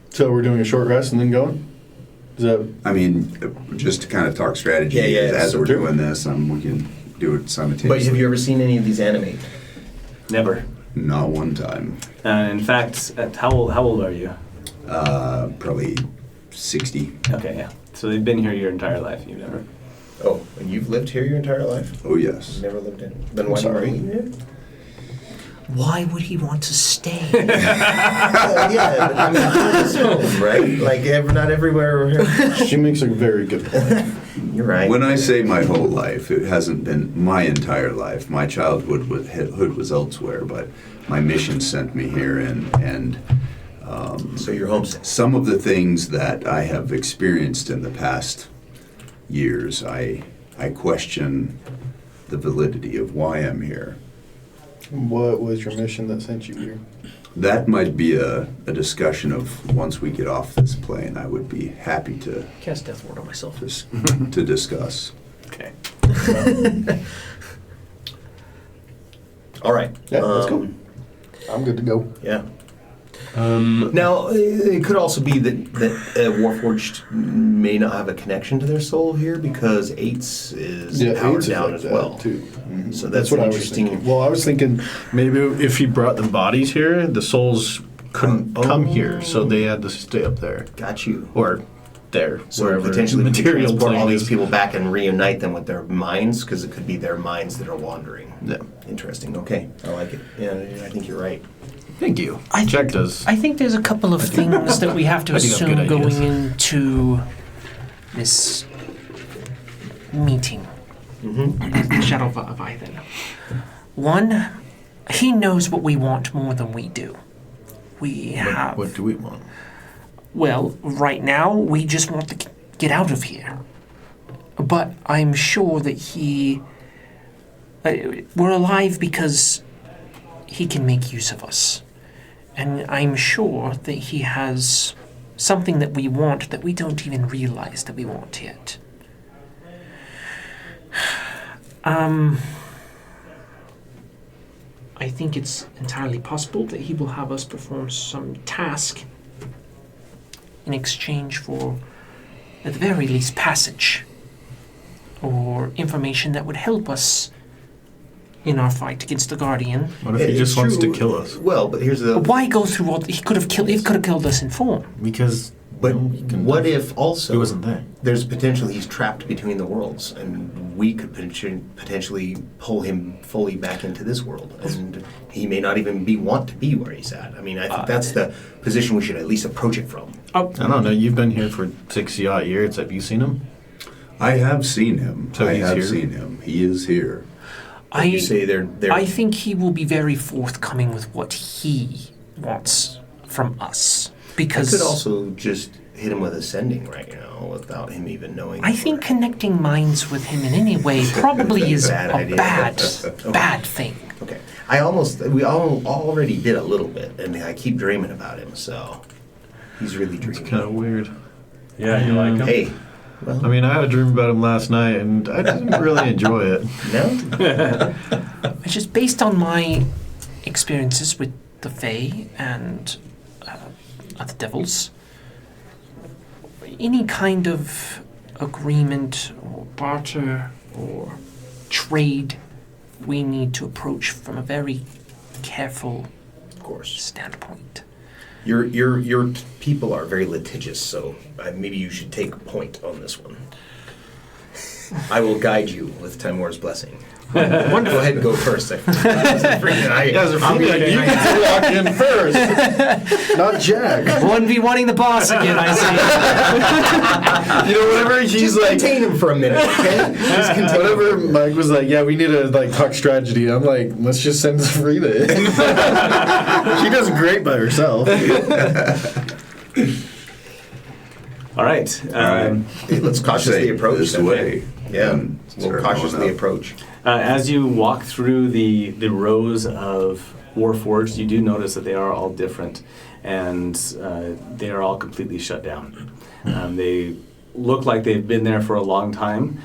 So we're doing a short rest and then going? Is that I mean, just to kind of talk strategy Yeah, yeah, as so we're true. doing this, we can do it simultaneously. But have you ever seen any of these animate? Never. Not one time. In fact, how old are you? Probably 60. Okay, yeah. So they've been here your entire life. You've never. Oh, and you've lived here your entire life? Oh, yes. Never lived in. Then why do you sorry. live here? Why would he want to stay? Oh, yeah, but I mean, it's home, right? Like, not everywhere. she makes a very good point. You're right. When I say my whole life, it hasn't been my entire life. My childhood was elsewhere, but my mission sent me here, and So you're homesick. some of the things that I have experienced in the past years, I question the validity of why I'm here. What was your mission that sent you here? That might be a discussion of once we get off this plane. I would be happy to Cast Death Ward on myself. to discuss. Okay. All right. Yeah, let's go. I'm good to go. Yeah. Now, it could also be that Warforged may not have a connection to their soul here because Eights is powered AIDS is down like as that, well. too. So that's what an I was interesting. thinking. Well, I was thinking Maybe if he brought the bodies here, the souls couldn't come here, so they had to stay up there. Got you. Or there, So wherever potentially the we could material transport all plane these is. people back and reunite them with their minds because it could be their minds that are wandering. Yeah. Interesting. Okay, I like it. Yeah, I think you're right. Thank you. I Checked us. I think there's a couple of things that we have to I do have assume good going ideas. into this meeting. The Shadow of Leviathan. One, he knows what we want more than we do. We have. What do we want? Well, right now, we just want to get out of here. But I'm sure that he. We're alive because he can make use of us. And I'm sure that he has something that we want that we don't even realize that we want yet. I think it's entirely possible that he will have us perform some task in exchange for, at the very least, passage or information that would help us in our fight against the Guardian. What if he just wants to kill us? Well, but here's the. But why go through all? He could have killed us in form. Because. But he can- what if also He wasn't there. there's potential he's trapped between the worlds, and we could potentially pull him fully back into this world, and he may not even want to be where he's at. I mean, I think that's the position we should at least approach it from. Oh, I don't know. You've been here for 60-odd years. Have you seen him? I have seen him. So I he's have here? seen him. He is here. You say they're I think he will be very forthcoming with what he wants from us. I Because could also just hit him with ascending right now without him even knowing. I think connecting minds with him in any way probably is Bad a idea. bad thing. Okay, we already did a little bit, and I keep dreaming about him. So he's really dreaming. Kind of weird. Yeah, you like him? Hey, I mean, I had a dream about him last night, and I didn't really enjoy it. no. It's just based on my experiences with the Fae and other devils. Any kind of agreement or barter or trade, we need to approach from a very careful Of course. standpoint. Your people are very litigious, so maybe you should take point on this one. I will guide you with Timur's blessing. Go ahead and go first. You guys are I'll be freaking, you like, get to walk in first. Not Jack. 1v1ing the boss again, I see. You know, whenever he's just like, contain him for a minute, okay? Just contain him. whenever Mike was like, yeah, we need to like talk strategy, I'm like, let's just send Frida in. She does great by herself. All right. All right. Hey, let's cautiously Say approach this that way. Yeah. And We'll Start cautiously going up. approach. As you walk through the rows of Warforged, you do notice that they are all different, and they are all completely shut down. They look like they've been there for a long time,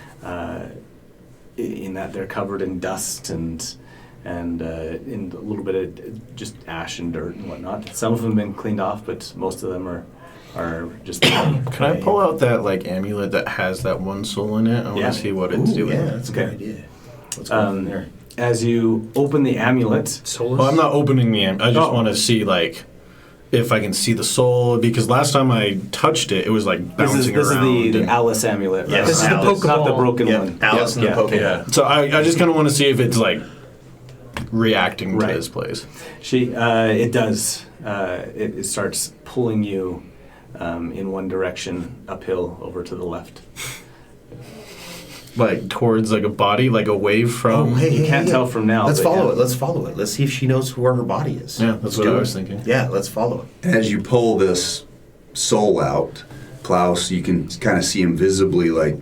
in that they're covered in dust and in a little bit of just ash and dirt and whatnot. Some of them have been cleaned off, but most of them are just. Can I pull out that like amulet that has that one soul in it? I want to Yeah. see what it's Ooh, doing. yeah, that's a good idea. What's going on there? As you open the amulet, Soulless? Well, I'm not opening the amulet. I just Oh. want to see like if I can see the soul, because last time I touched it, it was like this bouncing is around. the and- Alice amulet. Yes, right? this is the Alice, not the Pokeball. broken Yep, one. Alice and the Pokemon. Yeah. So I just kind of want to see if it's like reacting Right. to this place. It does. It starts pulling you in one direction uphill over to the left. Like towards like a body, like away from. You can't tell from now. Let's but follow yeah. it. Let's follow it. Let's see if she knows where her body is. Yeah, Let's that's what do I it. was thinking. Yeah, let's follow it. As you pull this soul out, Klaus, you can kind of see him visibly like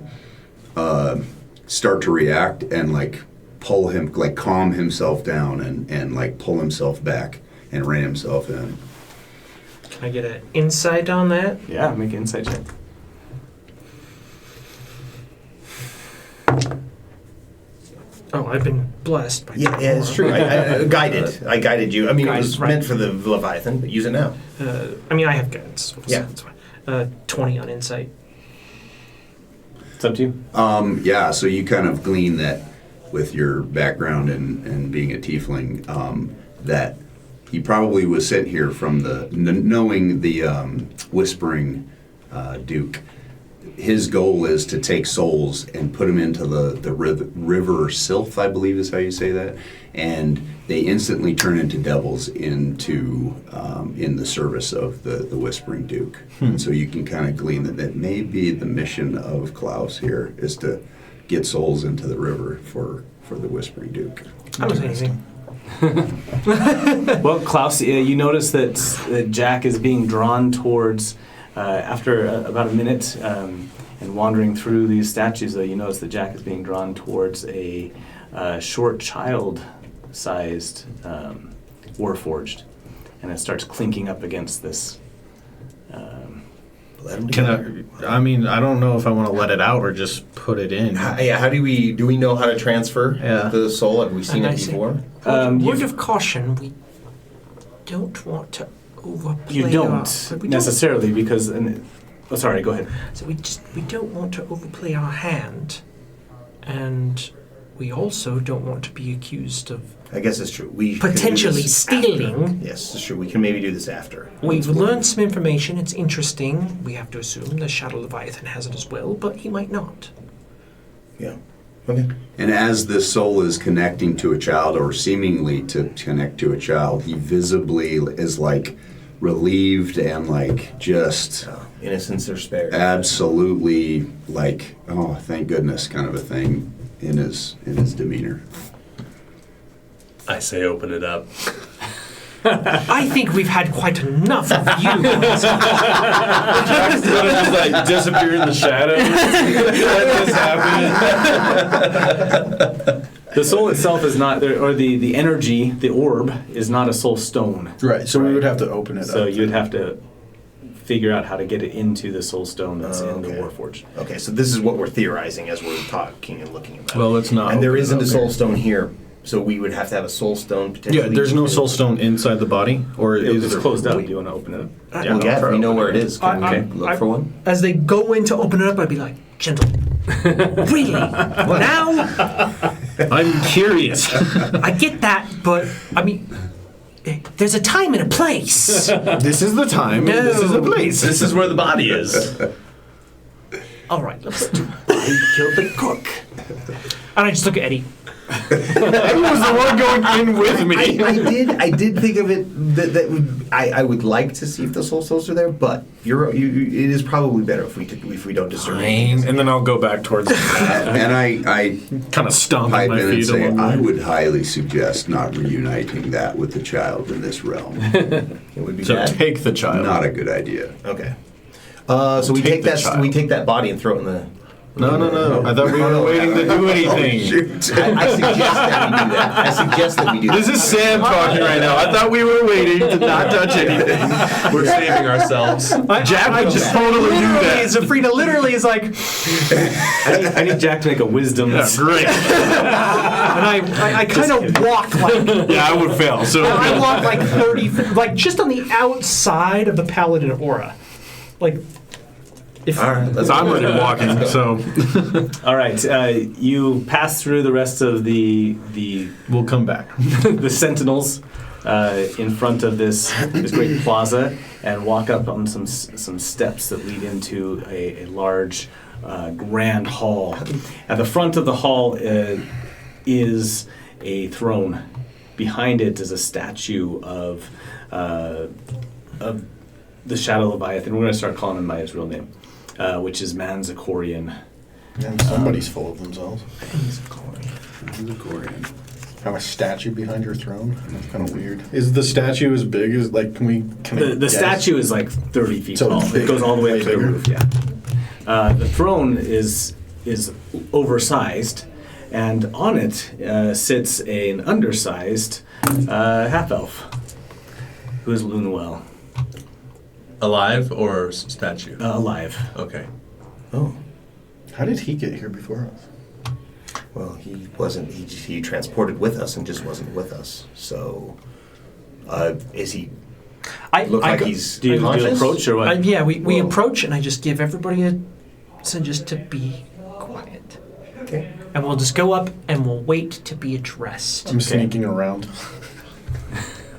start to react and like pull him, like calm himself down and like pull himself back and rein himself in. Can I get an insight on that? Yeah, make an insight check. Oh, I've been blessed by Yeah, it's true. I guided. I guided you. I mean, it was Guided, right. meant for the Leviathan, but use it now. I mean, I have guidance. So Yeah. That's fine. 20 on insight. It's up to you. Yeah, so you kind of glean that with your background and being a tiefling, that he probably was sent here from knowing the Whispering Duke. His goal is to take souls and put them into the river Sylph, I believe is how you say that, and they instantly turn into devils in the service of the Whispering Duke. And so you can kind of glean that may be the mission of Klaus here is to get souls into the river for the Whispering Duke. I don't say anything. Well, Klaus, you notice that Jack is being drawn towards, after about a minute and wandering through these statues, though, you notice that Jack is being drawn towards a short child-sized Warforged, and it starts clinking up against this. Let him Can I mean, I don't know if I want to let it out or just put it in. How do we know how to transfer Yeah. the soul? Have we seen And it I see- before? Word You've- of caution, we don't want to overplay You our... don't we necessarily because. Oh, sorry. Go ahead. So we don't want to overplay our hand, and we also don't want to be accused of I guess it's true. We can do potentially this stealing. after. Yes, it's true. We can maybe do this after. We've learned some information. It's interesting. We have to assume the Shadow Leviathan has it as well, but he might not. Yeah. Okay. And as this soul is connecting to a child, or seemingly to connect to a child, he visibly is like relieved and like just Innocents are spared. absolutely like, oh, thank goodness, kind of a thing in his demeanor. I say open it up. I think we've had quite enough of you. Jack's gonna just like disappear in the shadows. Let this happen. The soul itself is not, or the energy, the orb, is not a soul stone. Right, so we would have to open it So up. you'd have to figure out how to get it into the soul stone that's in the Okay. Warforged. Okay, so this is what we're theorizing as we're talking and looking at that. Well, let's not. And there open it isn't a up soul here. stone here, so we would have to have a soul stone potentially. Yeah, there's no soul stone inside the body, or is It's there? closed up. Do you want to open it up? Well, yeah, if we know where it is, can I- we look for one? As they go in to open it up, I'd be like, gentlemen, really? Now? I'm curious. I get that, but, I mean, there's a time and a place. This is the time. No. This is the place. This is where the body is. All right, let's do I killed the cook. And I just look at Eddie. Eddie was the one going in with me. I did think of it that I would like to see if the soul stones are there, but it is probably better if we don't disturb anything. Fine. And then I'll go back towards the And I kind of stomp pipe my in and feet say, along I the would highly suggest not reuniting that with the child in this realm. It would be So bad. take the child. Not a good idea. Okay. So we Take take the that child. we take that body and throw it in the No. I thought we were waiting to do anything. I suggest that we do that. I suggest that we do that. This is Sam talking right now. I thought we were waiting to not touch anything. We're saving ourselves. Jack would just totally do that. Zafrina literally is like, I need Jack to make a wisdom. Great. and I kind of walk like, Yeah, I would fail. So I walk like 30, like just on the outside of the paladin aura. Like, if All right, let's I'm already walking. So All right, you pass through the rest of the we'll come back. the sentinels in front of this great plaza and walk up on some steps that lead into a large grand hall. At the front of the hall is a throne. Behind it is a statue of the Shadow Leviathan. We're going to start calling him by his real name, which is Manzakorian. And somebody's full of themselves. Manzakorian. Have a statue behind your throne? That's kind of weird. Is the statue as big as, like, can The guess? statue is like 30 feet So tall. it's It big, goes all the way up to the bigger. roof. Yeah. The throne is oversized, and on it sits an undersized half elf, who is Lunewell, Alive or statue? alive. Okay. Oh, How did he get here before us? well, he wasn't. He transported with us and just wasn't with us. So, is he? Look like he's Do you conscious? approach or what? yeah, we Whoa. approach and I just give everybody a just to be quiet. Okay. And we'll just go up and we'll wait to be addressed. I'm sneaking around.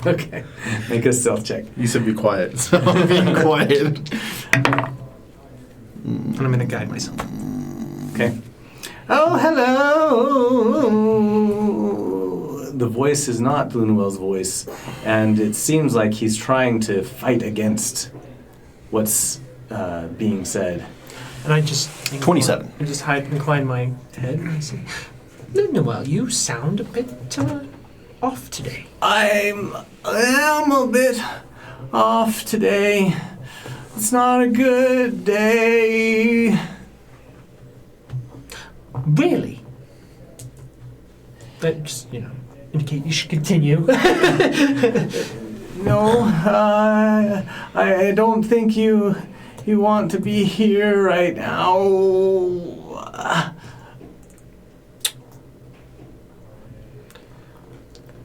Okay. Make a stealth check. You said be quiet. So I'm being quiet. And I'm going to guide myself. Okay. Oh, hello! The voice is not Lunewell's voice, and it seems like he's trying to fight against what's being said. And I just... 27. I just incline my head and I say, Noel, you sound a bit off today. I am a bit off today. It's not a good day. Really? That just, indicate you should continue. No, I don't think you want to be here right now.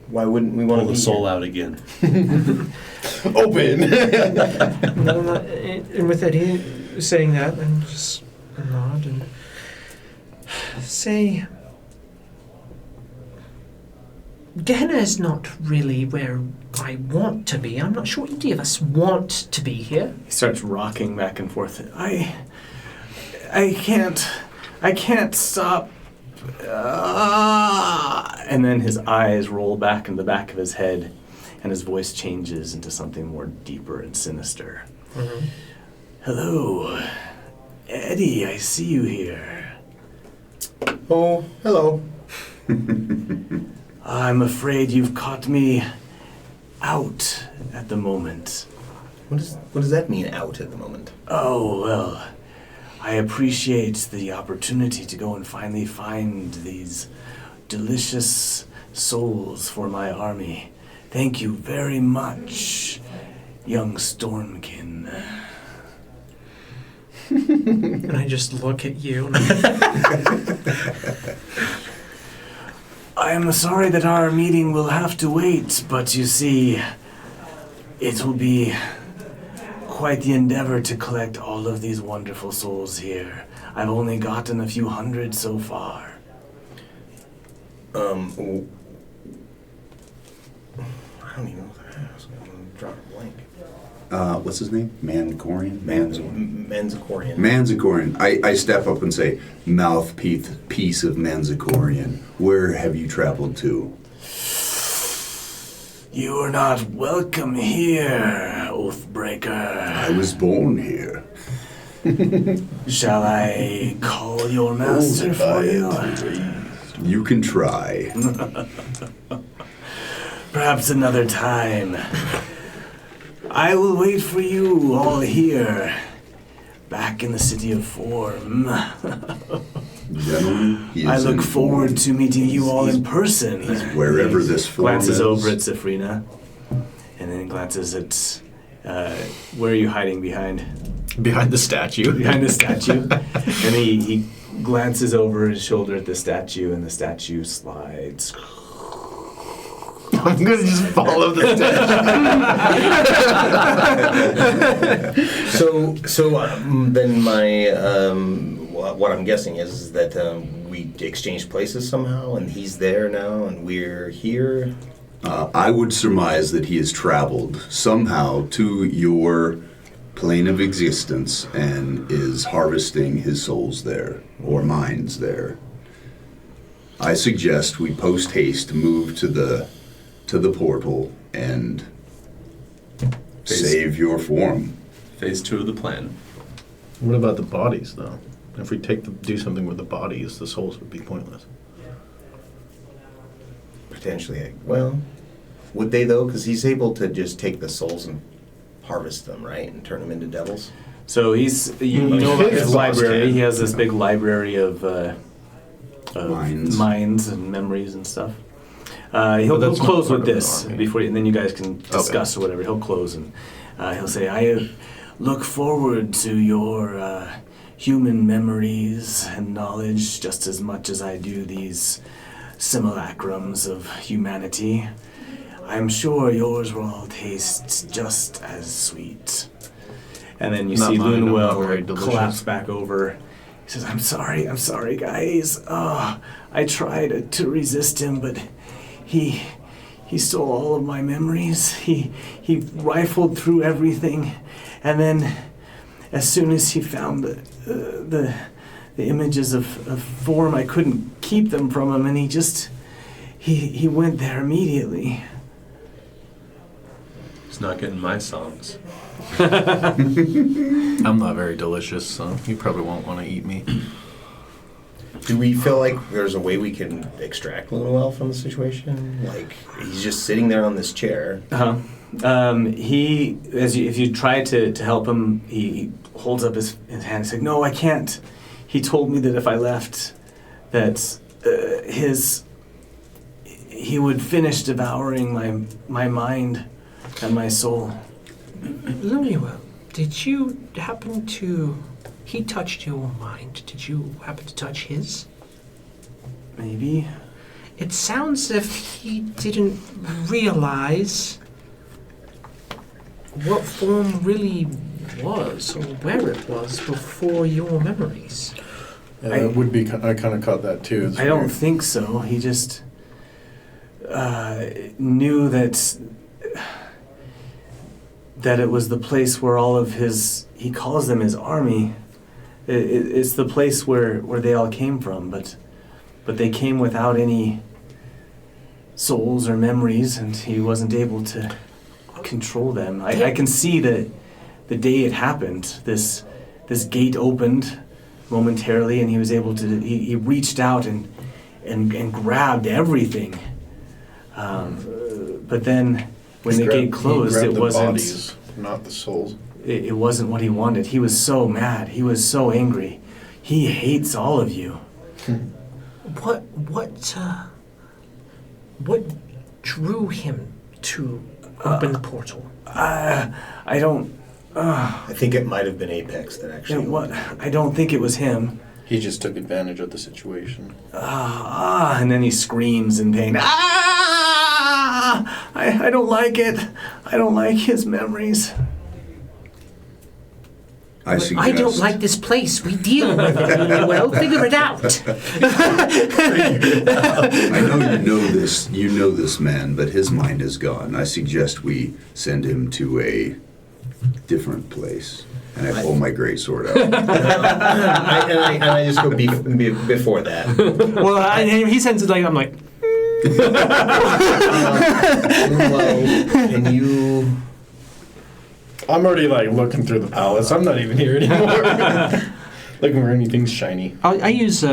Why wouldn't we want Pull to the be soul here? out again. Open! And with that, he saying that, and just nod and say, Gehenna is not really where I want to be. I'm not sure any of us want to be here. He starts rocking back and forth. I can't stop. And then his eyes roll back in the back of his head, and his voice changes into something more deeper and sinister. Mm-hmm. Hello, Eddie, I see you here. Oh, hello. I'm afraid you've caught me out at the moment. What does that mean? Out at the moment? Oh, well, I appreciate the opportunity to go and finally find these delicious souls for my army. Thank you very much, young Stormkin. And I just look at you. And I am sorry that our meeting will have to wait, but you see, it will be quite the endeavor to collect all of these wonderful souls here. I've only gotten a few hundred so far. I don't even know what that is. I'm gonna drop a blank. What's his name? Manzakorian? Manzakorian. Manzakorian. I step up and say, mouthpiece of Manzakorian, where have you traveled to? You are not welcome here, Oathbreaker. I was born here. Shall I call your master for you? You can try. Perhaps another time. I will wait for you all here. back in the city of Form. Gentlemen, he is I look forward informed. to meeting you all in person. Wherever this form Glances is. over at Safrina, and then glances at where are you hiding behind? Behind the statue. Behind the statue. And he glances over his shoulder at the statue, and the statue slides. I'm gonna just follow the statue. Then my what I'm guessing is that we exchanged places somehow, and he's there now, and we're here. I would surmise that he has traveled somehow to your plane of existence and is harvesting his souls there, or minds there. I suggest we post haste move to the portal and save your form. Phase 2 of the plan. What about the bodies, though? If we do something with the bodies, the souls would be pointless. Potentially. Well, would they though? Because he's able to just take the souls and harvest them, right, and turn them into devils. So you know about his His library. can. He has this big library of Minds. minds and memories and stuff. He'll that's not close part with of the this army. before, and then you guys can discuss or whatever. He'll close and he'll say, "I look forward to your human memories and knowledge just as much as I do these simulacrums of humanity. I'm sure yours will all taste just as sweet." And then you Not see mine, I'm not very Lunwell delicious. collapse back over. He says, I'm sorry, guys. I tried to resist him, but he stole all of my memories. He rifled through everything, and then as soon as he found the images of form, I couldn't keep them from him, and he went there immediately. He's not getting my songs. I'm not very delicious, so you probably won't want to eat me. Do we feel like there's a way we can extract Lunawell from the situation? Like, he's just sitting there on this chair. If you try to help him, he holds up his hand and says, "No, I can't. He told me that if I left, that he would finish devouring my mind and my soul." Lemuel, did you happen to... He touched your mind. Did you happen to touch his? Maybe. It sounds as if he didn't realize what form really was or where it was before your memories. Yeah, that would be. I kind of caught that too. It's I don't weird. think so. He just knew that it was the place where all of his, he calls them his army. It's the place where they all came from, but they came without any souls or memories, and he wasn't able to control them. I can see that the day it happened, this gate opened momentarily, and he was able to, he reached out and grabbed everything. But then when the gate closed, it wasn't... bodies, not the souls. It wasn't what he wanted. He was so mad. He was so angry. He hates all of you. What drew him to open the portal? I don't... I think it might have been Apex that actually... I don't think it was him. He just took advantage of the situation. And then he screams in pain. I don't like it. I don't like his memories. I suggest. I don't like this place. We deal with it. Well, figure it out. I know you know this man, but his mind is gone. I suggest we send him to a different place. And I pull my great sword out. and I just go before that. Well, he sends it like, I'm like, Can you... I'm already like looking through the palace. I'm not even here anymore. Looking for anything shiny. I use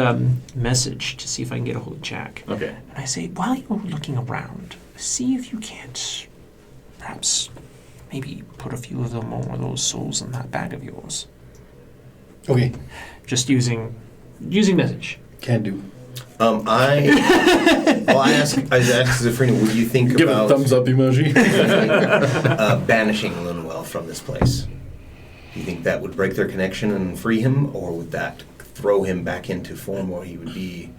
message to see if I can get a hold of Jack. Okay. And I say, while you're looking around, see if you can't perhaps maybe put a few of them or those souls in that bag of yours. Okay, Just using message. can do. I ask Zafrina, what do you think Give it a about thumbs up emoji. banishing Lunwell from this place? Do you think that would break their connection and free him, or would that throw him back into form where he would be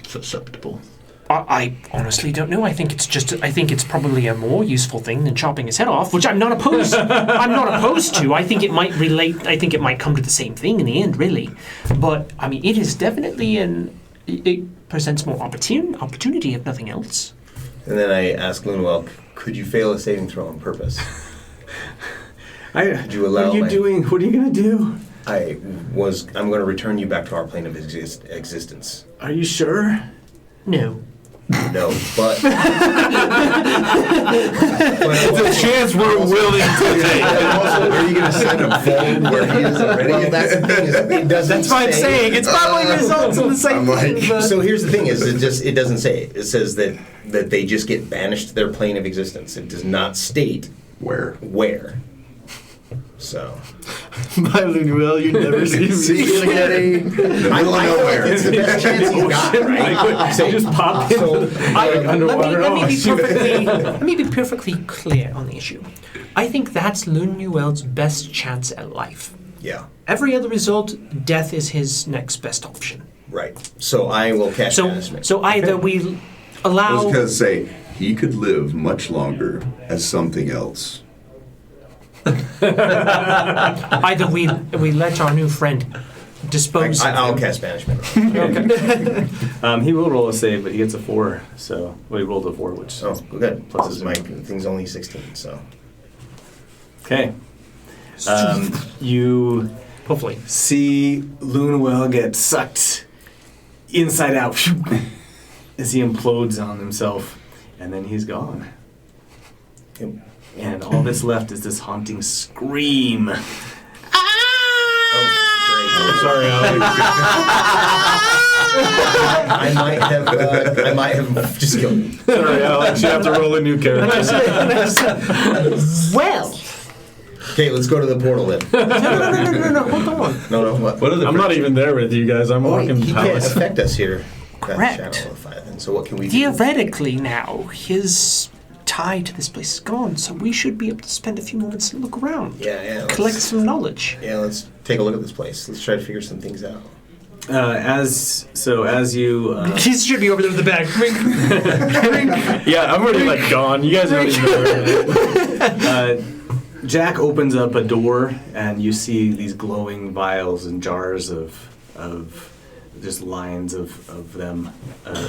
Susceptible. I honestly don't know. I think it's probably a more useful thing than chopping his head off, which I'm not opposed. I'm not opposed to. I think it might relate. I think it might come to the same thing in the end, really. But I mean, it is definitely it presents more opportunity if nothing else. And then I ask Lunwell, could you fail a saving throw on purpose? What you allow are you my- doing? What are you going to do? I'm going to return you back to our plane of existence. Are you sure? No. No, but It's a chance we're willing to take. Are you going to send him forward where he is already? well, that's the thing. Is it doesn't That's what I'm say- saying. It's probably results in the same I'm like- thing. But So here's the thing: is it doesn't say it. It says that they just get banished to their plane of existence. It does not state Where? where. So My Lunuel, you never see me again. I feel like it's the best chance he's got, right? So just pop in. let me be perfectly clear on the issue. I think that's Lunuel's best chance at life. Yeah, Every other result, death is his next best option. right. So I will cast banishment. So either we I was allow. going to say, he could live much longer as something else. Either we let our new friend dispose of I'll him. cast banishment. He will roll a save, but he gets a 4. So, well, he rolled a 4, which. Oh, good. Plus Plus his my thing's only 16, so. Okay. You Hopefully. see Lunwell get sucked inside out as he implodes on himself, and then he's gone. Yep. And all that's left is this haunting scream. Oh, great. Sorry, Alex. I might have just killed him. Sorry, Alex. You have to roll a new character. Well, Okay, let's go to the portal then. no, hold on. No, what? What are the I'm not even there with you guys. I'm walking He can't palace. affect us here. Correct. Shadow of Fire, then. So what can we do? Theoretically, now his tie to this place is gone, so we should be able to spend a few moments and look around, Yeah. collect some knowledge. Yeah, let's take a look at this place. Let's try to figure some things out. As you He should be over there with the bag. Yeah, I'm already like gone. You guys already know. Jack opens up a door, and you see these glowing vials and jars of just lines of them,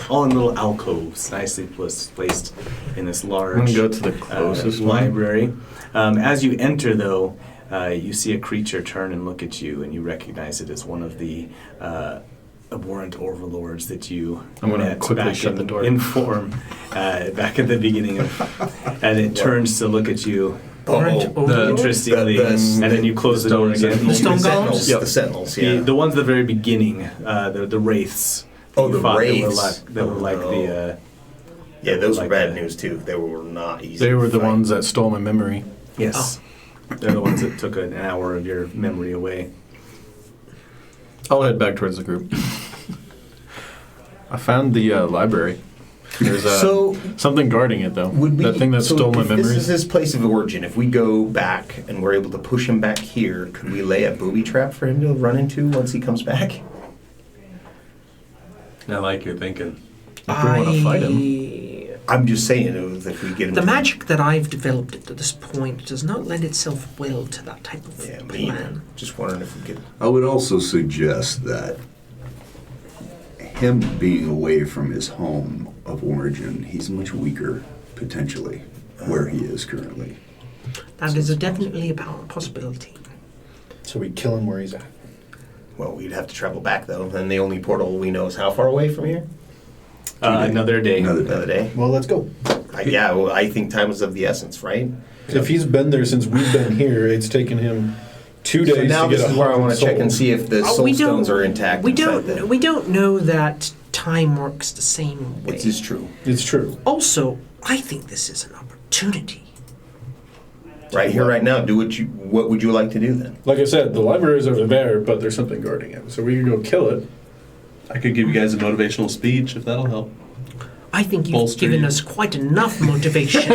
all in little alcoves, nicely placed in this large I'm gonna go to the closest one. library. As you enter, though, you see a creature turn and look at you, and you recognize it as one of the abhorrent overlords that you I'm gonna met quickly back shut the door. in form back at the beginning of, and it turns to look at you. Interestingly, The- and then you close the door again. The stone The Sentinels. golems? Yep. The Sentinels, yeah. The ones at the very beginning, the wraiths. Oh, you the fought wraiths. That were like Oh, the. Yeah, those like were bad the- news too. They were not easy. They to were the fight. ones that stole my memory. Yes, they're the ones that took an hour of your memory away. I'll head back towards the group. I found the library. There's So, something guarding it, though. Would we, That thing that so stole my if this is memories. his place of origin, if we go back and we're able to push him back here, could we lay a booby trap for him to run into once he comes back? I like your thinking. If we want to fight him. I'm just saying, if we get him The to- magic that I've developed at this point does not lend itself well to that type of Yeah, me plan. either. Just wondering if we could. I would also suggest that him being away from his home of origin, he's much weaker, potentially, where he is currently. That is definitely a possibility. So we kill him where he's at. Well, we'd have to travel back though, and the only portal we know is how far away from here? Another day. Another day. Well, let's go. Well, I think time is of the essence, right? If he's been there since we've been here, it's taken him 2 days So now to get this is where I want 100 to check and souls. see if the soul We stones are intact. We inside don't. We don't know that time works the same way. It is true. It's true. Also, I think this is an opportunity. Right here, right now. What would you like to do then? Like I said, the library is over there, but there's something guarding it. So we can go kill it. I could give you guys a motivational speech if that'll help. I think you've Bolster given you. us quite enough motivation.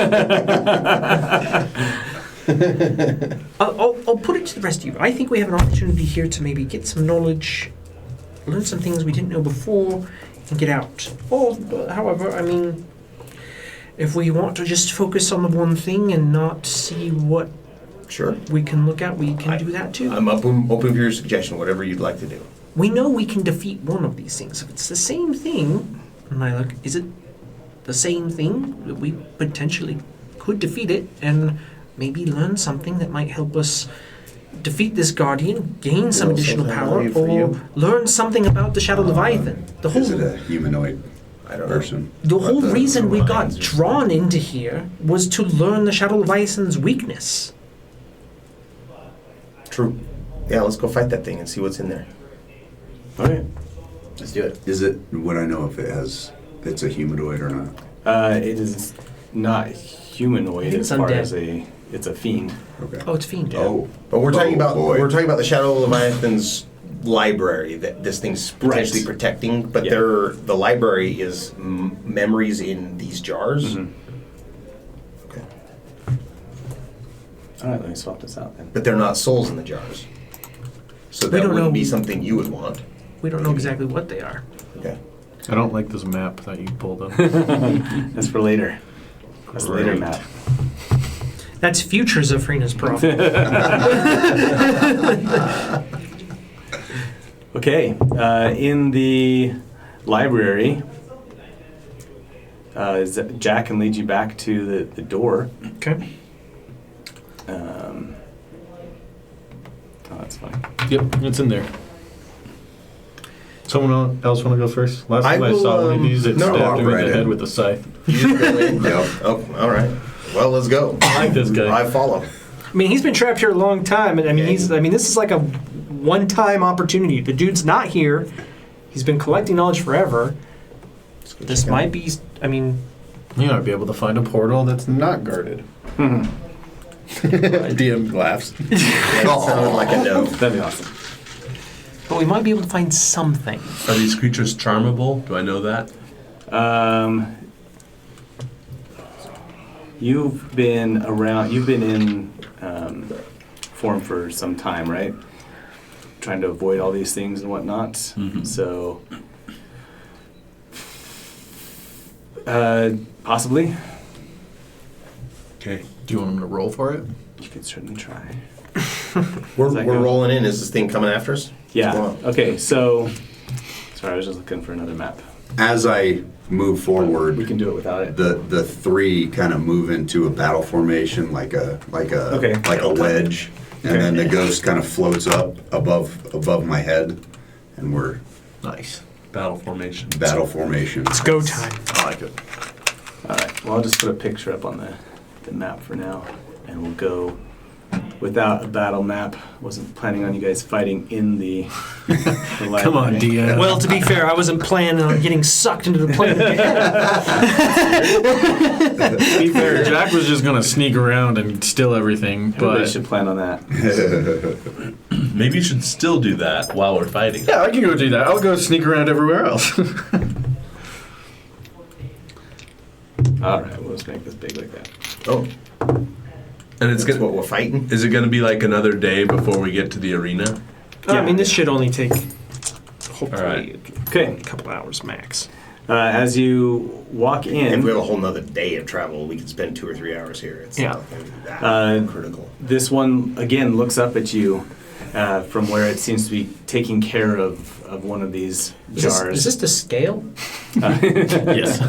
I'll put it to the rest of you. I think we have an opportunity here to maybe get some knowledge, learn some things we didn't know before, and get out. Or, however, I mean, if we want to just focus on the one thing and not see what Sure. we can look at, we can do that too. I'm open for your suggestion, whatever you'd like to do. We know we can defeat one of these things. If it's the same thing, and I look, is it the same thing that we potentially could defeat it and maybe learn something that might help us defeat this guardian, gain some Well, additional something power, value for or you. learn something about the Shadow Leviathan. The Is it whole a humanoid I don't person? the whole the reason we got lines or drawn into here was to learn the Shadow Leviathan's weakness. True. Yeah, let's go fight that thing and see what's in there. All right. Let's do it. Is it? Would I know if it's a humanoid or not? It is not humanoid It's as far undead. as it's a fiend. Okay. Oh, it's fiend. Oh. But we're talking about boy. the Shadow Leviathan's library that this thing's potentially Right. protecting. But Yeah. the library is memories in these jars. Mhm. Okay. All right, let me swap this out then. But they're not souls in the jars. So We that don't wouldn't know. be something you would want. We don't know exactly what they are. Okay. I don't like this map that you pulled up. That's for later. That's the later Great. map. That's future Zafrina's problem. Okay, in the library, Jack can lead you back to the door. Okay. Oh, that's fine. Yep, it's in there. Someone else want to go first? Last I time I will, saw one of these, it no, stabbed walk him in right the head in. with a scythe. Yep. Oh, all right. Well, let's go. I like this guy. I follow. I mean, he's been trapped here a long time, and I mean, this is like a one-time opportunity. The dude's not here. He's been collecting knowledge forever. This might be. I mean, You might be able to find a portal that's not guarded. DM laughs. That sounded like a no. That'd be awesome. but we might be able to find something. Are these creatures charmable? Do I know that? You've been around. You've been in form for some time, right? Trying to avoid all these things and whatnot. Mhm. So, possibly, Okay. Do you want him to roll for it? you could certainly try. We're Is that we're good? rolling in. Is this thing coming after us? Yeah. Come on. Okay. So, sorry, I was just looking for another map. As I move forward, We can do it without it. the three kind of move into a battle formation, like a Okay. wedge, and Okay. then the ghost kind of floats up above my head, and we're Nice. Battle formation. battle formation. It's go time. I like it. All right. Well, I'll just put a picture up on the map for now, and we'll go without a battle map. Wasn't planning on you guys fighting in the library. Come on, DM. Well, to be fair, I wasn't planning on getting sucked into the plane. To be fair, Jack was just gonna sneak around and steal everything, Everybody but should plan on that. Maybe you should still do that while we're fighting. yeah, I can go do that. I'll go sneak around everywhere else. All right. We'll just make this big like that. Oh, And it's that's gonna. what we're fighting. Is it gonna be like another day before we get to the arena? I mean, this should only take hopefully Alright. Okay. a couple hours max. As you walk If in, we have a whole nother day of travel, we could spend 2 or 3 hours here. It's Yeah. not gonna be that critical. this one again looks up at you from where it seems to be taking care of one of these jars. Is this the scale? Yes.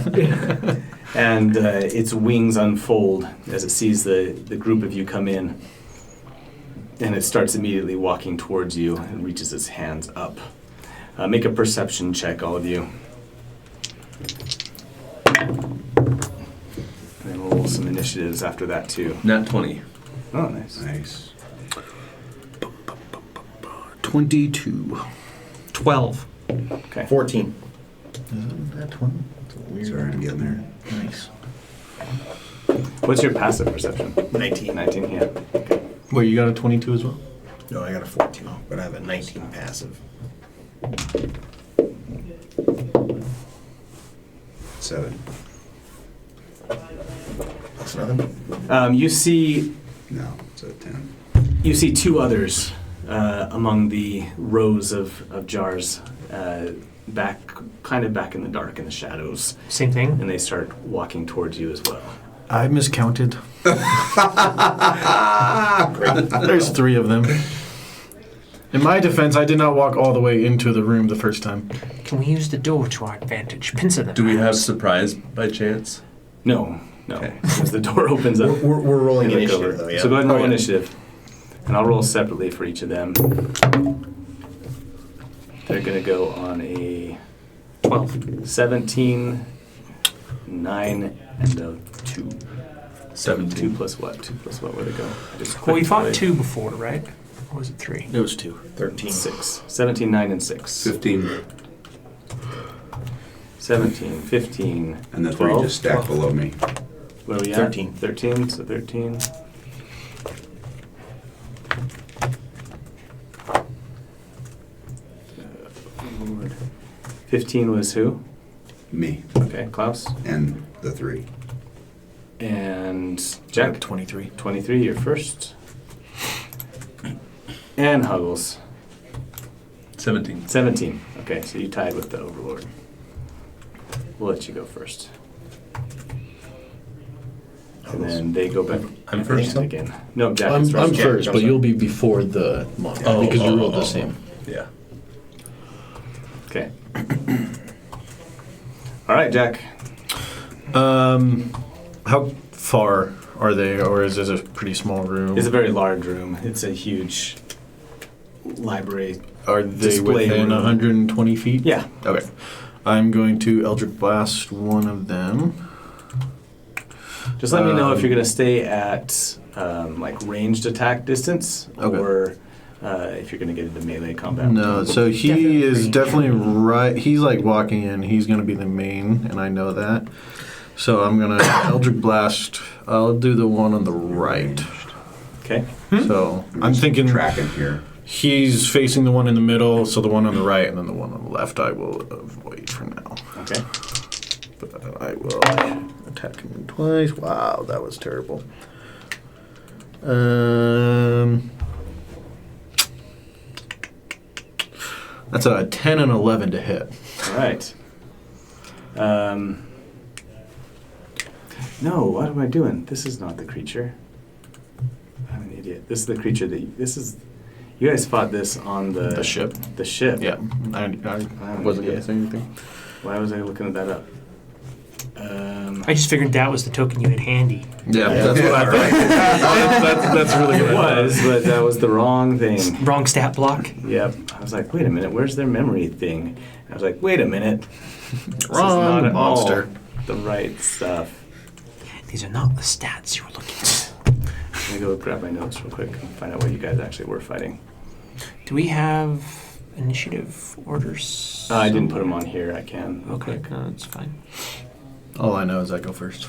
And its wings unfold as it sees the group of you come in. And it starts immediately walking towards you and reaches its hands up. Make a perception check, all of you. And we'll roll some initiatives after that, too. Nat 20. Oh, nice. Nice. 22. 12. Okay. 14. That one? Sorry to get in there. Nice. What's your passive perception? 19. 19, yeah. Okay. Wait, you got a 22 as well? No, I got a 14, but I have a 19 passive. 7. That's nothing. You see No, it's a 10. You see two others among the rows of jars, kind of back in the dark, in the shadows, Same thing. and they start walking towards you as well. I miscounted. There's 3 of them. In my defense, I did not walk all the way into the room the first time. Can we use the door to our advantage? Pincer them. Do we have perhaps. surprise by chance? No, Okay. as the door opens up. We're rolling you look initiative, over. though, yeah. So go ahead and roll Oh, yeah. initiative, and I'll roll separately for each of them. They're going to go on a 12. 17, 9, and a 2. 17. 2 plus what? 2 plus what would it go? I just Well, we clicked fought right. 2 before, right? Or was it 3? It was 2. 13. 6. 17, 9, and 6. 15. 17, 15, And the 3 12. just stacked below me. Where are we at? 13. 13, so 13. Lord. 15 was who? Me. Okay, Klaus. And the 3. And Jack. 23. 23, you're first. And Huggles. 17. 17. Okay, so you tied with the Overlord. We'll let you go first. And then they go back. I'm first. Again. No, Jack I'm is first. Jack first, jumps but in. you'll be before the monk Oh, because you oh, rolled oh, the oh. same. Yeah. Okay. All right, Jack. How far are they, or is this a pretty small room? It's a very large room. It's a huge library. Are they display within room. 120 feet? Yeah. Okay. I'm going to Eldritch Blast one of them. Just let me know if you're going to stay at like ranged attack distance, Okay. or if you're going to get into melee combat. No, so he Definitely is range. definitely right. He's like walking in. He's going to be the main, and I know that. So I'm going to Eldritch Blast. I'll do the one on the right. Okay. So I'm thinking Tracking here. he's facing the one in the middle, so the one on the right and then the one on the left I will avoid for now. Okay. But I will attack him twice. Wow, that was terrible. That's a 10 and 11 to hit. All right. No, what am I doing? This is not the creature. I'm an idiot. This is the creature that you guys fought this on the ship. The ship. Yeah, I wasn't going to say anything. Why was I looking that up? I just figured that was the token you had handy. Yeah, that's what I thought. that's really It good. was, but that was the wrong thing. Wrong stat block. Yep. I was like, wait a minute, where's their memory thing? I was like, wait a minute. This Wrong is not at all monster. the right stuff. These are not the stats you were looking at. Let me go grab my notes real quick and find out what you guys actually were fighting. Do we have initiative orders? I didn't put them on here. I can. real Okay, quick. no, that's fine. All I know is I go first.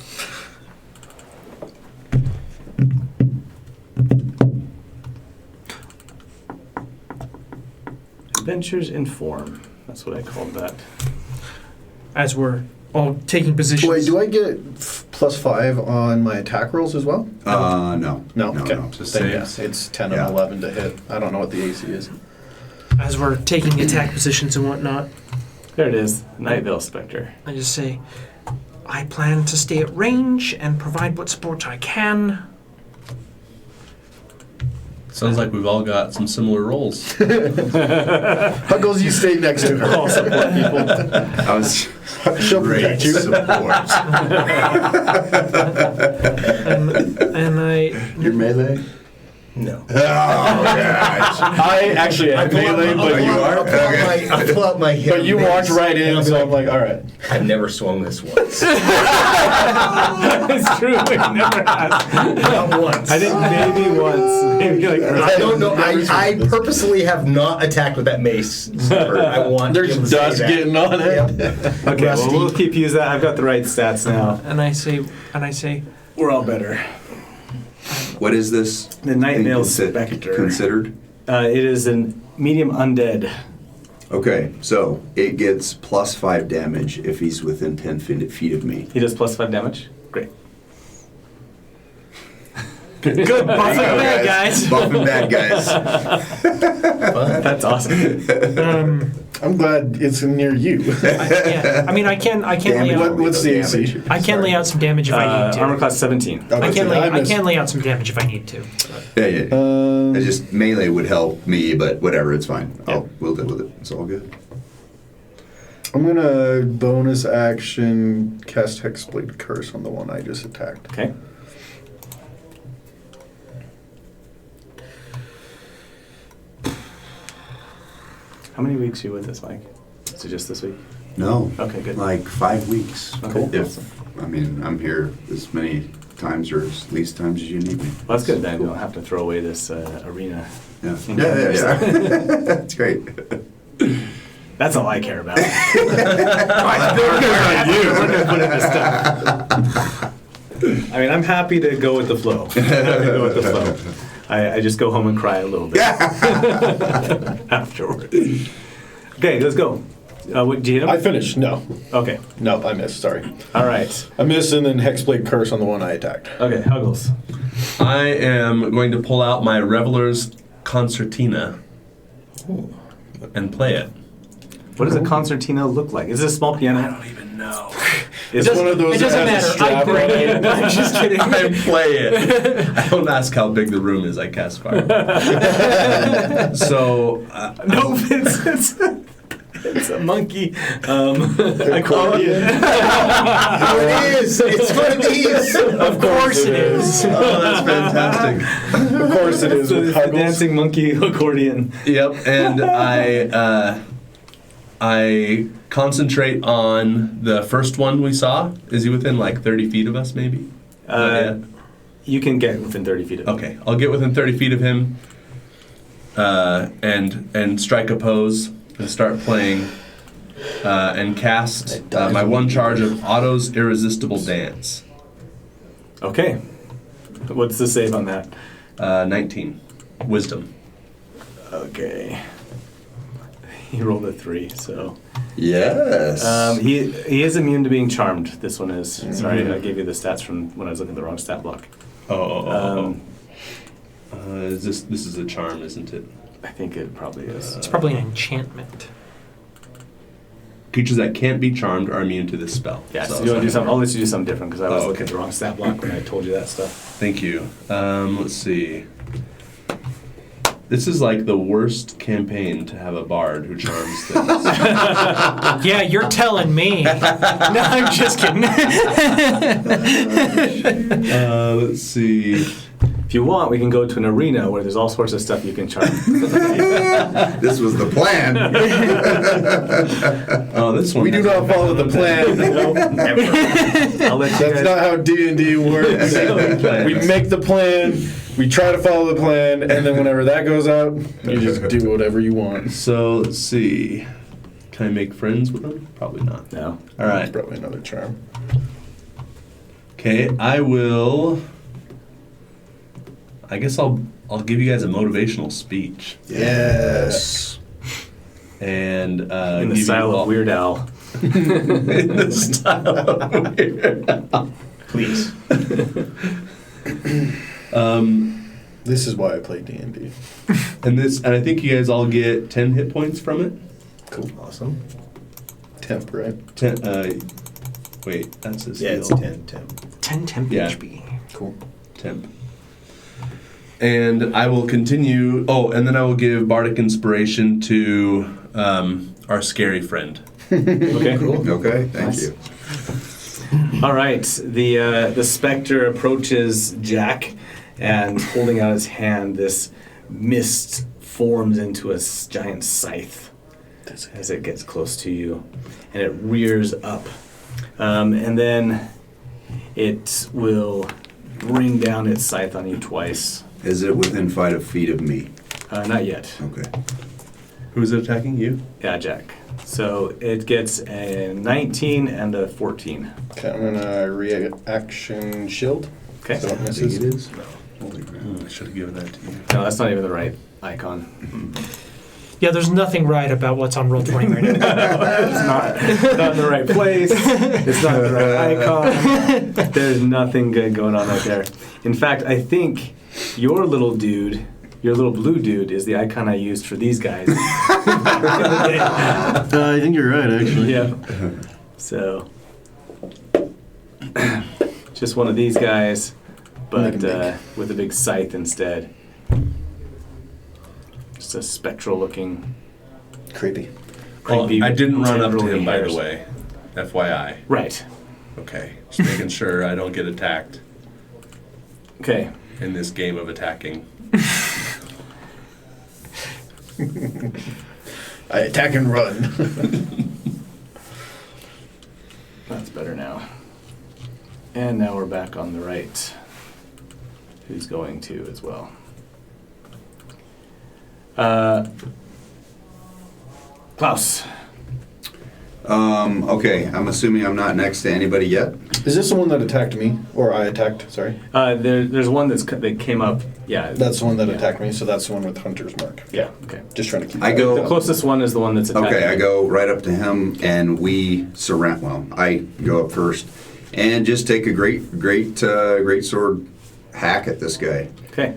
Adventures in Form. That's what I called that. As we're all taking positions. Wait, do I get +5 on my attack rolls as well? No. No. No, Okay. no. Then same. yeah, it's 10 Yeah. and 11 to hit. I don't know what the AC is. As we're taking attack positions and whatnot, There it is. Night Veil Spectre. I just say, I plan to stay at range and provide what support I can. Sounds like we've all got some similar roles. Huggles, you stay next to her. All support people. I was She'll great protect you. support. And I Your melee? No. Oh, gosh. I actually had melee, but you are. I pull out my hip. But you walked right in, so I'm like, all right. I've never swung this once. It's true. We never asked. Not once. I think maybe once. Maybe like I don't know. I purposely have not attacked with that mace. Ever. I want. to be There's able to say dust that. getting on it. Yep. Okay, well, Rusty. we'll keep using that. I've got the right stats now. and I say, We're all better. What is this? The Night thing Mail Spectre. Considered? It is a medium undead. Okay, so it gets +5 damage if he's within 10 feet of me. He does +5 damage. Great. Good. Buffing bad guys. Buffing bad guys. That's awesome. I'm glad it's near you. Yeah, I mean, I can lay out. What's the AC? I can lay out some damage if I need to. Armor class 17. I can missed. lay out some damage if I need to. Yeah. I just melee would help me, but whatever, it's fine. We'll deal with it. It's all good. I'm gonna bonus action cast Hexblade Curse on the one I just attacked. Okay. How many weeks are you with us, Mike? Is it just this week? No. Okay, good. Like 5 weeks. Okay. I mean, I'm here as many times or as least times as you need me. Well, that's good. Then we don't have to throw away this arena. Yeah. Yeah. That's great. That's all I care about. I mean, I'm happy to go with the flow. I just go home and cry a little bit afterward. Okay, let's go. Do you hit him? I finished. No. Okay. No, I missed. Sorry. All right. I missed and then Hexblade Curse on the one I attacked. Okay, Huggles. I am going to pull out my Reveler's Concertina and play it. What does a concertina look like? Is it a small piano? I don't even know. It's One of those It doesn't that has a matter. I strap bring on it. I'm just kidding. I play it. I don't ask how big the room is. I cast fire. So No, it's a monkey. Accordion. It is! It's one of these! Of course it is. oh, that's fantastic. Of course it is So with it's the Huggles. dancing monkey accordion. Yep, and I concentrate on the first one we saw. Is he within like 30 feet of us, maybe? You can get within 30 feet of him. Okay, I'll get within 30 feet of him, and strike a pose and start playing, and cast my one charge of Otto's Irresistible Dance. Okay. What's the save on that? 19, Wisdom. Okay. He rolled a 3, so. Yes. He is immune to being charmed. This one is. Sorry, I gave you the stats from when I was looking at the wrong stat block. This is a charm, isn't it? I think it probably is. It's probably an enchantment. Creatures that can't be charmed are immune to this spell. Yeah, so So- you want to do something? I'll let you do something different because I was Oh, looking at okay. the wrong stat block when I told you that stuff. Thank you. Let's see. This is like the worst campaign to have a bard who charms things. Yeah, you're telling me. No, I'm just kidding. Let's see. If you want, we can go to an arena where there's all sorts of stuff you can charm. This was the plan. Oh, this one. We do not follow the plan. Never. I'll let you That's guys. not how D&D works. We make the plan, we try to follow the plan, and then whenever that goes out, you just do whatever you want. So let's see. Can I make friends with them? Probably not. No. All That's right. probably another charm. Okay, I will. I guess I'll give you guys a motivational speech Yes. and In the give you style all- of Weird Al. in the style of Weird Al. Please. This is why I play D&D. And I think you guys all get 10 hit points from it. Cool. Awesome. Temp, right? 10. Wait, that's a Yeah, it's skill. 10. 10 temp Yeah. HP. Cool. Temp. And I will continue. Oh, and then I will give bardic inspiration to our scary friend. Okay. Okay, thank Nice. you. All right. The specter approaches Jack, and holding out his hand, this mist forms into a giant scythe as it gets close to you, and it rears up, and then it will bring down its scythe on you twice. Is it within 5 feet of me? Not yet. Okay. Who is it attacking you? Yeah, Jack. So it gets a 19 and a 14. Okay, I'm gonna reaction shield. Okay. So it I think misses. it is. Holy crap. I should have given that to you. No, that's not even the right icon. Yeah, there's nothing right about what's on roll 20 right now. It's not in the right place. It's not the right icon. There's nothing good going on right there. In fact, I think your little dude, your little blue dude, is the icon I used for these guys. I think you're right, actually. Yeah. So, just one of these guys, but with a big scythe instead. Just a spectral-looking, Creepy. creepy. I didn't run up to tendril-y him, by hairs. the way. FYI. Right. Okay. Just making sure I don't get attacked Okay. in this game of attacking. I attack and run. That's better now. And now we're back on the right. Who's going to as well? Klaus. Okay, I'm assuming I'm not next to anybody yet. Is this the one that attacked me? Or I attacked, sorry. There's one that came up. Yeah. That's the one that yeah. attacked me, so that's the one with Hunter's Mark. Yeah. Okay. Just trying to keep I track. go- The closest one is the one that's attacking. Okay, I go right up to him and we surround. Well, I go up first and just take a great sword hack at this guy. Okay.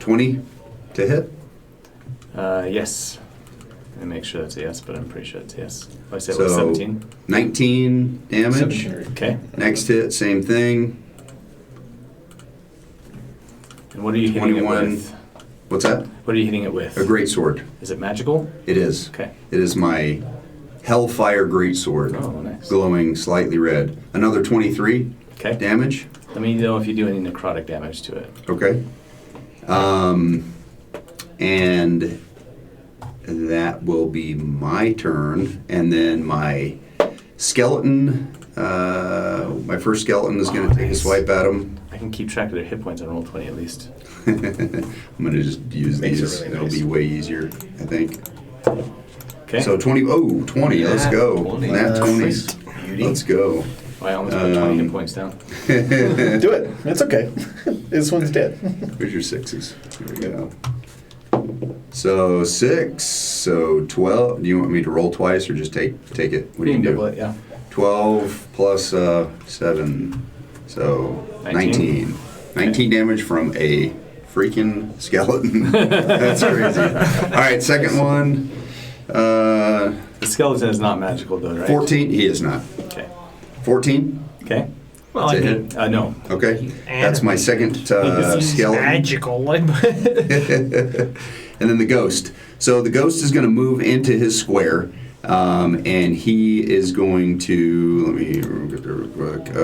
20 to hit. Yes. Let me make sure that's a yes, but I'm pretty sure it's a yes. I said it was So 17. 19 damage. 17. Okay. Next hit, same thing. And what are you hitting it 21. with? What's that? What are you hitting it with? A great sword. Is it magical? It is. Okay. It is my Hellfire great sword, Oh, nice. glowing slightly red. Another 23 Okay. damage. Let me know if you do any necrotic damage to it. Okay. And that will be my turn. And then my skeleton, my first skeleton is going to take a nice. swipe at him. I can keep track of their hit points on roll 20 at least. I'm going to just use Makes it these. really It'll nice. be way easier, I think. Okay. So 20, 20, let's Nat go. 20. Nat 20. Beauty. Let's go. Oh, I almost put 20 hit points down. Do it. It's okay. This one's dead. Here's your sixes. Here we go. So 6, so 12. Do you want me to roll twice or just take it? What do you double do? it, yeah. 12 plus 7, so 19. 19 damage from a freaking skeleton. That's crazy. All right, second one. The skeleton is not magical though, right? 14. He is not. Okay. 14. Okay. Well, That's I a mean, no. Okay. That's my second He's skeleton. magical. And then the ghost. So the ghost is going to move into his square, and he is going to. Let me get there real quick.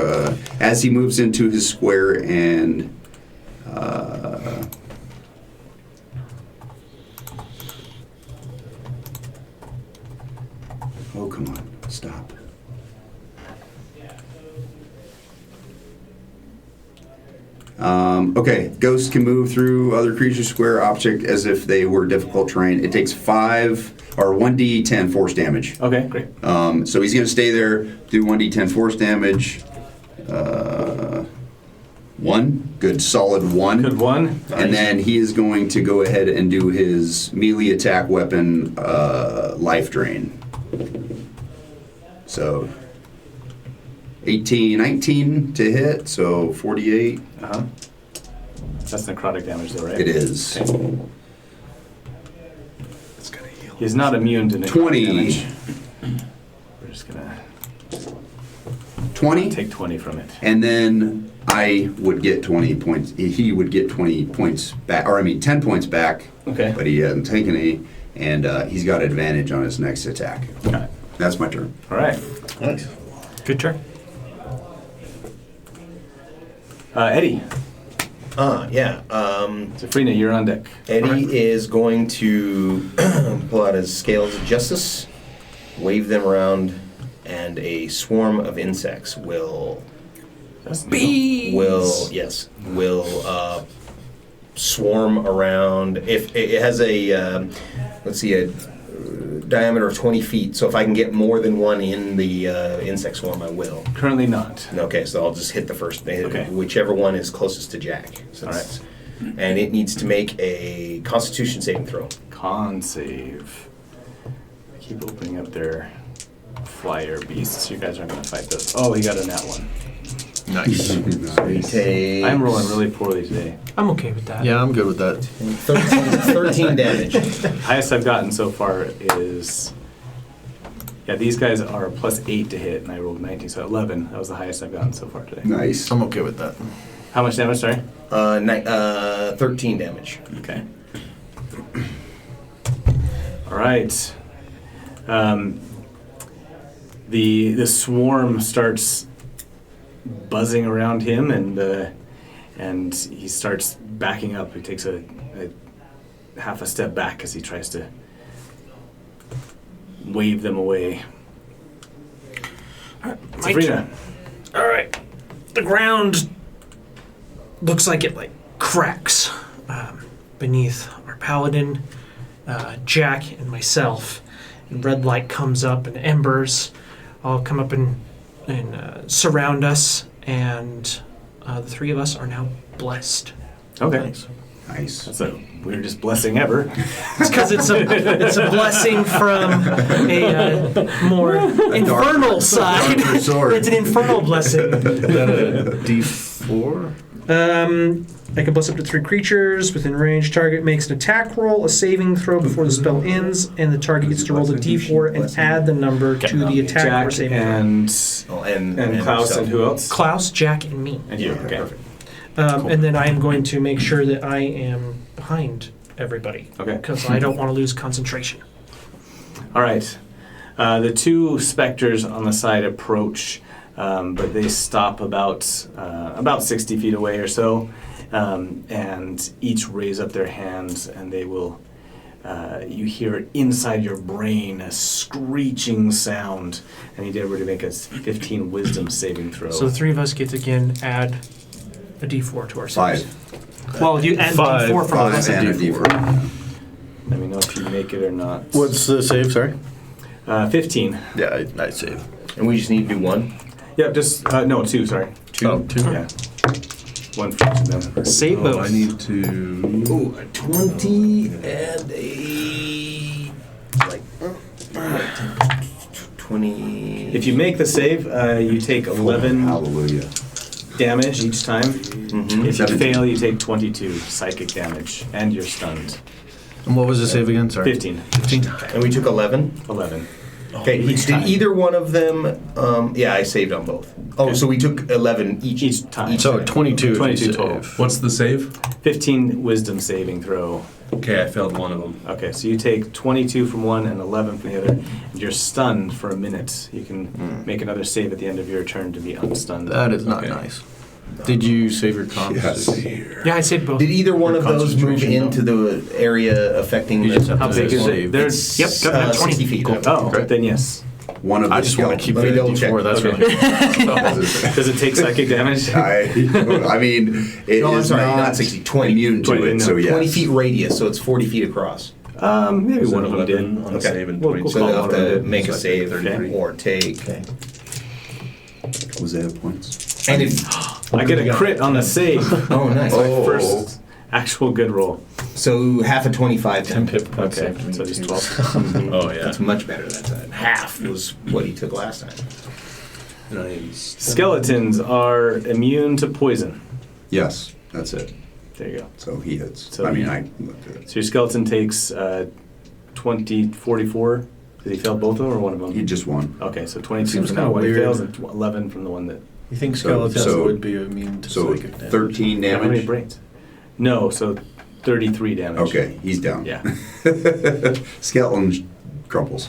As he moves into his square, and oh come on, stop. Okay, ghosts can move through other creatures' square object as if they were difficult terrain. It takes 1d10 force damage. Okay, great. So he's going to stay there, do 1d10 force damage. 1, good, solid 1. Good one. And then he is going to go ahead and do his melee attack weapon, life drain. So 19 to hit, so 48. Uh-huh. That's necrotic damage though, right? It is. Okay. It's gonna heal. He's not immune to necrotic 20. damage. We're just gonna 20. take 20 from it. And then I would get 20 points. He would get 20 points back, or I mean 10 points back. Okay. But he hasn't taken any, and he's got advantage on his next attack. Got it. That's my turn. All right. Nice. Good turn. Eddie. Yeah. Zafrina, you're on deck. Eddie is going to pull out his scales of justice, wave them around, and a swarm of insects will swarm around. If it has a let's see, a diameter of 20 feet. So if I can get more than one in the insect swarm, I will. Currently not. Okay, so I'll just hit the first, Okay. whichever one is closest to Jack. So All right. it's- And it needs to make a Constitution saving throw. Con save. Keep opening up their flyer beasts. You guys aren't going to fight those. Oh, he got a nat one. Nice. He takes I'm rolling really poorly today. I'm okay with that. Yeah, I'm good with that. 13 damage. Highest I've gotten so far is. Yeah, these guys are +8 to hit, and I rolled 19, so 11. That was the highest I've gotten so far today. Nice. I'm okay with that. How much damage, sorry? 13 damage. Okay. All right. The swarm starts buzzing around him, and he starts backing up. He takes a half a step back as he tries to wave them away. My Sabrina. All right. The ground looks like it cracks beneath our paladin, Jack, and myself. And red light comes up, and embers all come up and surround us, and the three of us are now blessed. Okay. Nice. That's the weirdest blessing ever. It's because it's a blessing from a more infernal side. darker sword. It's an infernal blessing. Is that a D4? I can bless up to 3 creatures within range. Target makes an attack roll, a saving throw before the spell ends, and the target gets to roll the d4 and add the number to the attack or Jack saving throw. and Klaus yourself. and who else? Klaus, Jack, and me. And you. Yeah, Okay. perfect. And then I am going to make sure that I am behind everybody. Okay. Because I don't want to lose concentration. All right. The 2 specters on the side approach, but they stop about 60 feet away or so, and each raise up their hands, and they will. You hear inside your brain a screeching sound, and you were to make a 15 Wisdom saving throw. So the 3 of us get to again add a d4 to our saves. 5. Well, you add Five. d4 from 5 us. and a D4. Let me know if you make it or not. What's the save, sorry? 15. Yeah, I save. And we just need to do one. Yeah, just no 2. Sorry. 2. Oh, 2. Yeah. 1 for each of them. Save Oh, both. I need to. Ooh, a 20 and a 20. If you make the save, you take 11 Hallelujah. damage each time. Mhm. If you 17. fail, you take 22 psychic damage, and you're stunned. And what was the save again? Sorry. 15. 15. And we took 11. 11. Okay, did either one of them? Yeah, I saved on both. Oh, Okay. so we took 11 each. Each time. So 22. if 22 you total. save. What's the save? 15 Wisdom saving throw. Okay, I failed one of them. Okay, so you take 22 from one and 11 from the other, and you're stunned for a minute. You can make another save at the end of your turn to be unstunned. That is not Okay. nice. Did you save your comp? Yes. Yeah, I saved both. Did either one Your of those move concentration, into the area affecting You just have How to big is it? save. There's, Yep, got that 60 feet. oh, Okay. then yes. One of the I just want to keep Let me the double check. D4. That's Okay. really. Does it take psychic damage? I mean, it No, I'm is sorry, not not 60, 20. immune to 20, it, no. so yes. 20 feet radius, so it's 40 feet across. Maybe So one of them 11 did. on the Okay. save and We'll 22. So call they'll have one of to them. make a So I save take 33. or take. Was that points? And if, I get a crit on the save. oh, nice. Oh. First actual good roll. So half a 25 10 then. pip points Okay, saved me so just too. 12. Oh, yeah. That's much better that time. Half was what he took last time. Skeletons are immune to poison. Yes, that's it. There you go. So he hits. So I mean, he- I looked at it. So your skeleton takes 44. Did he fail both of them or one of them? He just won. Okay, so 22 Seems from the kinda one he weird. fails and 11 from the one that... You think So- skeletons so- would be immune to So psychic damage? 13 How many damage. brains? No, so 33 damage. Okay, he's down. Yeah. Skeleton crumples.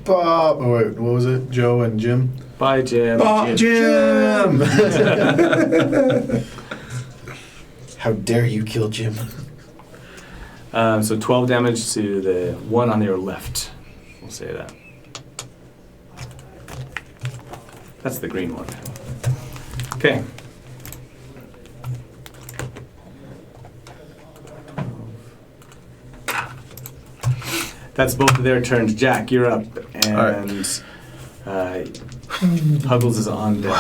Bob. Oh wait, what was it? Joe and Jim. Bye, Jim. Jim! How dare you kill Jim? So 12 damage to the one on your left. We'll say that. That's the green one. Okay. That's both of their turns. Jack, you're up, and Puggles is on deck.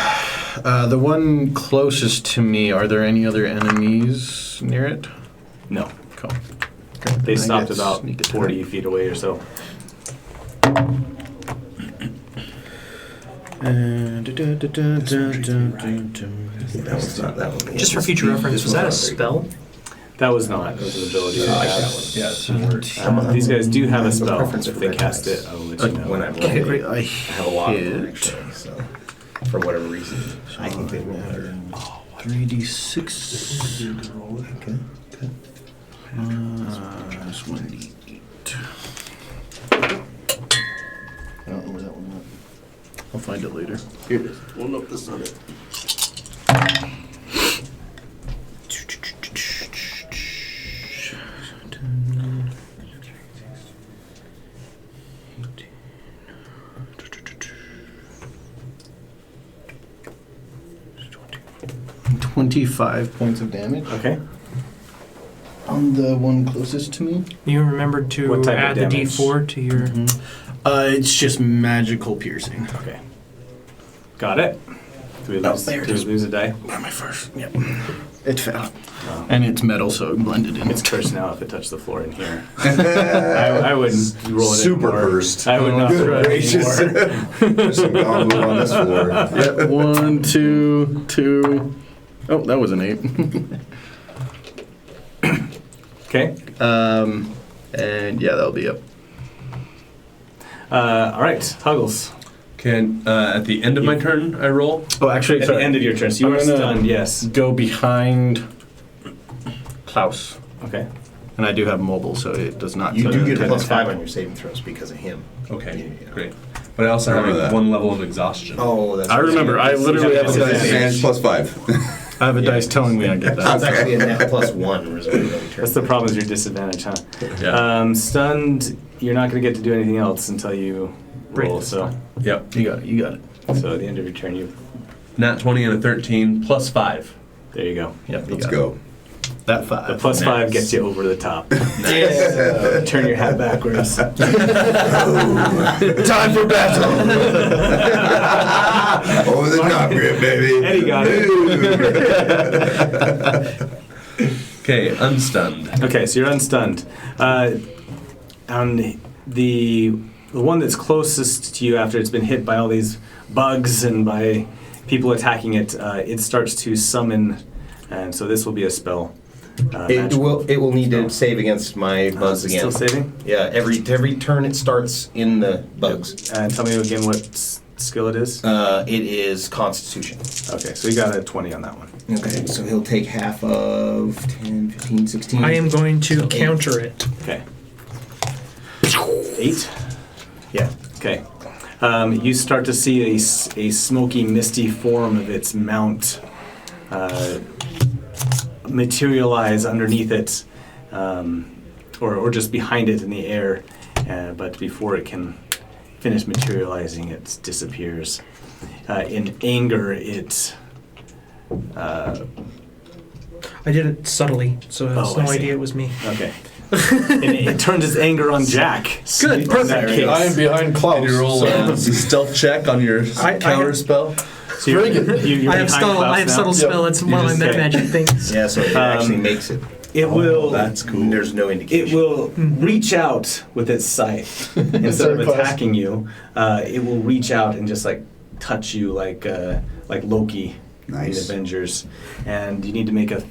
The one closest to me, are there any other enemies near it? No, Cool. they I stopped get about sneak attack. 40 feet away or so. That one's not that one. Just for future reference, was that a spell? That was not. It was an ability. I like that one. These guys do have a spell. preference If for they red cast dice. it, I will let you know. When I'm Okay, great. rolling, I I have a lot of them hit actually. So for whatever reason, I think they will better. 3d6. Okay. That's 1d8. I don't know where that one went. I'll find it later. Here it is. Well, no, that's not it. 25 points of damage Okay. on the one closest to me. You remembered to What type of add the damage? D4 to your. It's just magical piercing. Okay. Got it. Do we lose, there it do we is. lose a die? By my first. Yep. It fell. And it's metal, so it blended in. It's cursed now if it touched the floor in here. I wouldn't roll it Super anymore. cursed. I would not Good roll it gracious. anymore. There's some gumbo on this floor. Yep, 1, 2, 2. Oh, that was an 8. Okay. And yeah, that'll be up. All right. Huggles. Can at the end of my turn I roll? Oh, actually, At the end of your turn. So you I'm are gonna- stunned. Yes. go behind Klaus. Okay. And I do have mobile, so it does not. You do get a attack. +5 on your saving throws because of him. Okay, Yeah. great. But I also have Remember that. one level of exhaustion. Oh, that's I remember. I literally have a disadvantage. dice. And plus 5. I have a dice telling me I get that. It's actually a net +1 reserve every turn. That's the problem is your disadvantage, huh? Yeah. Stunned. You're not going to get to do anything else until you Break roll. this So, one. Yep. You got it. You got it. so at the end of your turn, you. Nat 20 and a 13 plus 5. There you go. Yep. You Let's got go. It. That 5. The +5 gets you over the top. Turn your hat backwards. Time for battle. Over the top grip, baby. Eddie got it. Okay, unstunned. Okay, so you're unstunned. And the one that's closest to you after it's been hit by all these bugs and by people attacking it, it starts to summon, and so this will be a spell. It will need to save against my bugs again. Still saving? Yeah, every turn it starts in the bugs. And tell me again what skill it is. It is Constitution. Okay, so you got a 20 on that one. Okay, so he'll take half of 10, 15, 16. I am going to So counter it. Okay. 8? Yeah. Okay. You start to see a smoky, misty form of its mount materialize underneath it, or just behind it in the air. But before it can finish materializing, it disappears. In anger, it... I did it subtly, so it has Oh, I no see. idea it was me. Okay. And it turns its anger on Jack. Good, In that perfect. case. I am behind Klaus. Can you roll a stealth check on your I- counter spell? So you're I have subtle spell. It's one of my just meta say- magic things. Yeah, so it actually makes it. It will. That's cool. There's no indication. It will reach out with its scythe instead of Sorry, Klaus. attacking you. It will reach out and just like touch you like Loki in Nice. Avengers, and you need to make a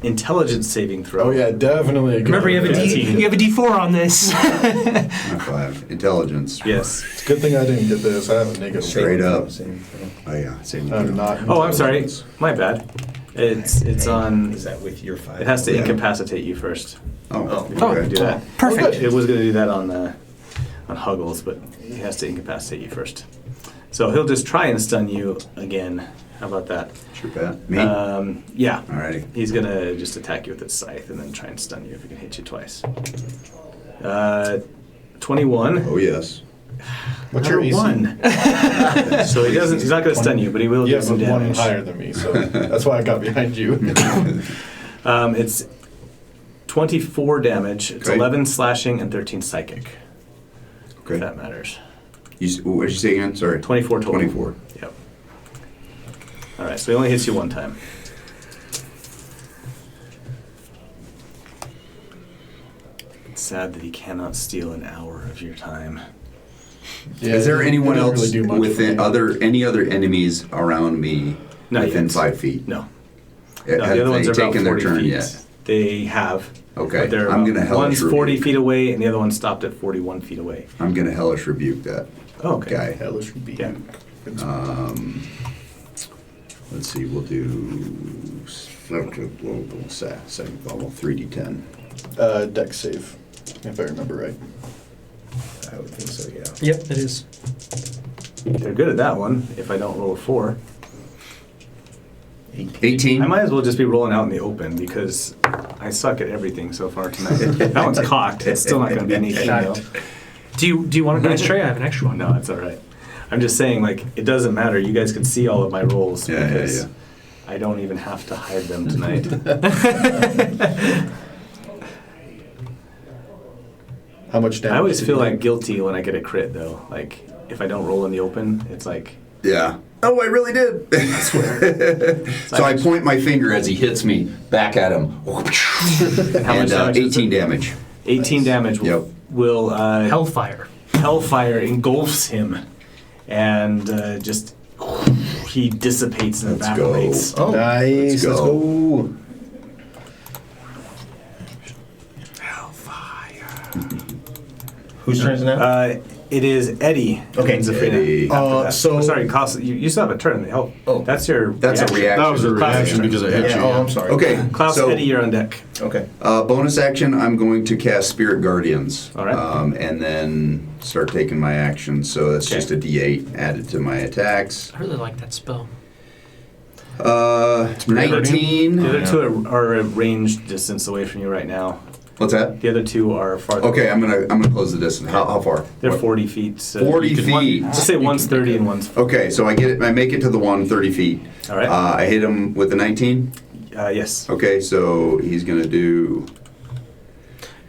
intelligence saving throw. Oh yeah, definitely. a good Remember, you have a one. D. You have a D4 on this. Not 5. Intelligence. Yes. It's a good thing I didn't get this. I have a negative. Straight up. Same thing. Oh, yeah. Same I'm thing. not. Oh, I'm sorry. My bad. It's on. Is that with your 5? It has to Yeah. incapacitate you first. Oh, Before okay. you do that. Perfect. It was going to do that on Huggles, but he has to incapacitate you first. So he'll just try and stun you again. How about that? Sure bet. Me? Yeah. Alrighty. He's going to just attack you with his scythe and then try and stun you if he can hit you twice. 21. Oh, yes. What's your AC? 1. So he's not going to stun you, but he will do Yeah, some but one damage. higher than me, so that's why I got behind you. It's 24 damage. It's Okay. 11 slashing and 13 psychic. Okay. that matters. What did you say again? Sorry. 24 total. 24. Yep. All right, so he only hits you one time. It's sad that he cannot steal an hour of your time. Yeah, Is there it anyone doesn't else really do much for within me. any other enemies around me Not within yet. 5 feet? No. Have No, the other ones they are about taken their 40 turn feet. yet? They have. Okay, But they're I'm gonna about- hellish one's 40 rebuke. feet away, and the other one stopped at 41 feet away. I'm gonna hellish rebuke that Oh, okay. guy. Hellish rebuke. Yeah. Let's see, we'll do second level 3d10. Dex save, if I remember right. I would think so, yeah. Yep, it is. They're good at that one if I don't roll a 4. 18. I might as well just be rolling out in the open because I suck at everything so far tonight. That one's cocked. It's still not going to be an 18 though. Do you want a dice tray? I have an extra one. No, it's all right. I'm just saying, like, it doesn't matter. You guys can see all of my rolls Yeah, because yeah. I don't even have to hide them tonight. How much damage? I always did feel you like take? guilty when I get a crit, though. Like, if I don't roll in the open, it's like, Yeah. Oh, I really did. I swear. So I point my finger as he hits me back at him. how much And damage is 18 it? damage. 18 damage Yep. will Hellfire. hellfire engulfs him, and just he dissipates and Let's go. evaporates. Oh, Nice. Let's Let's go. go. whose turn is it now? It is Eddie. Okay, Eddie. So- sorry, Klaus. You still have a turn. Oh, that's your. That's a reaction. That was a Classic reaction turn. because I hit Yeah, you. oh, I'm sorry. Okay. Klaus, so, Eddie, you're on deck. Okay. bonus action, I'm going to cast Spirit Guardians. All right. And then start taking my actions. So that's Okay. just a D8 added to my attacks. I really like that spell. 19. The other two are a ranged distance away from you right now. What's that? The other two are farther. Okay, I'm gonna close the distance. How far? They're What? 40 feet. So 40 you could feet. Just say one's 30 and one's. Okay, so I make it to the one 30 feet. All right. I hit him with the 19. Yes. Okay, so he's gonna do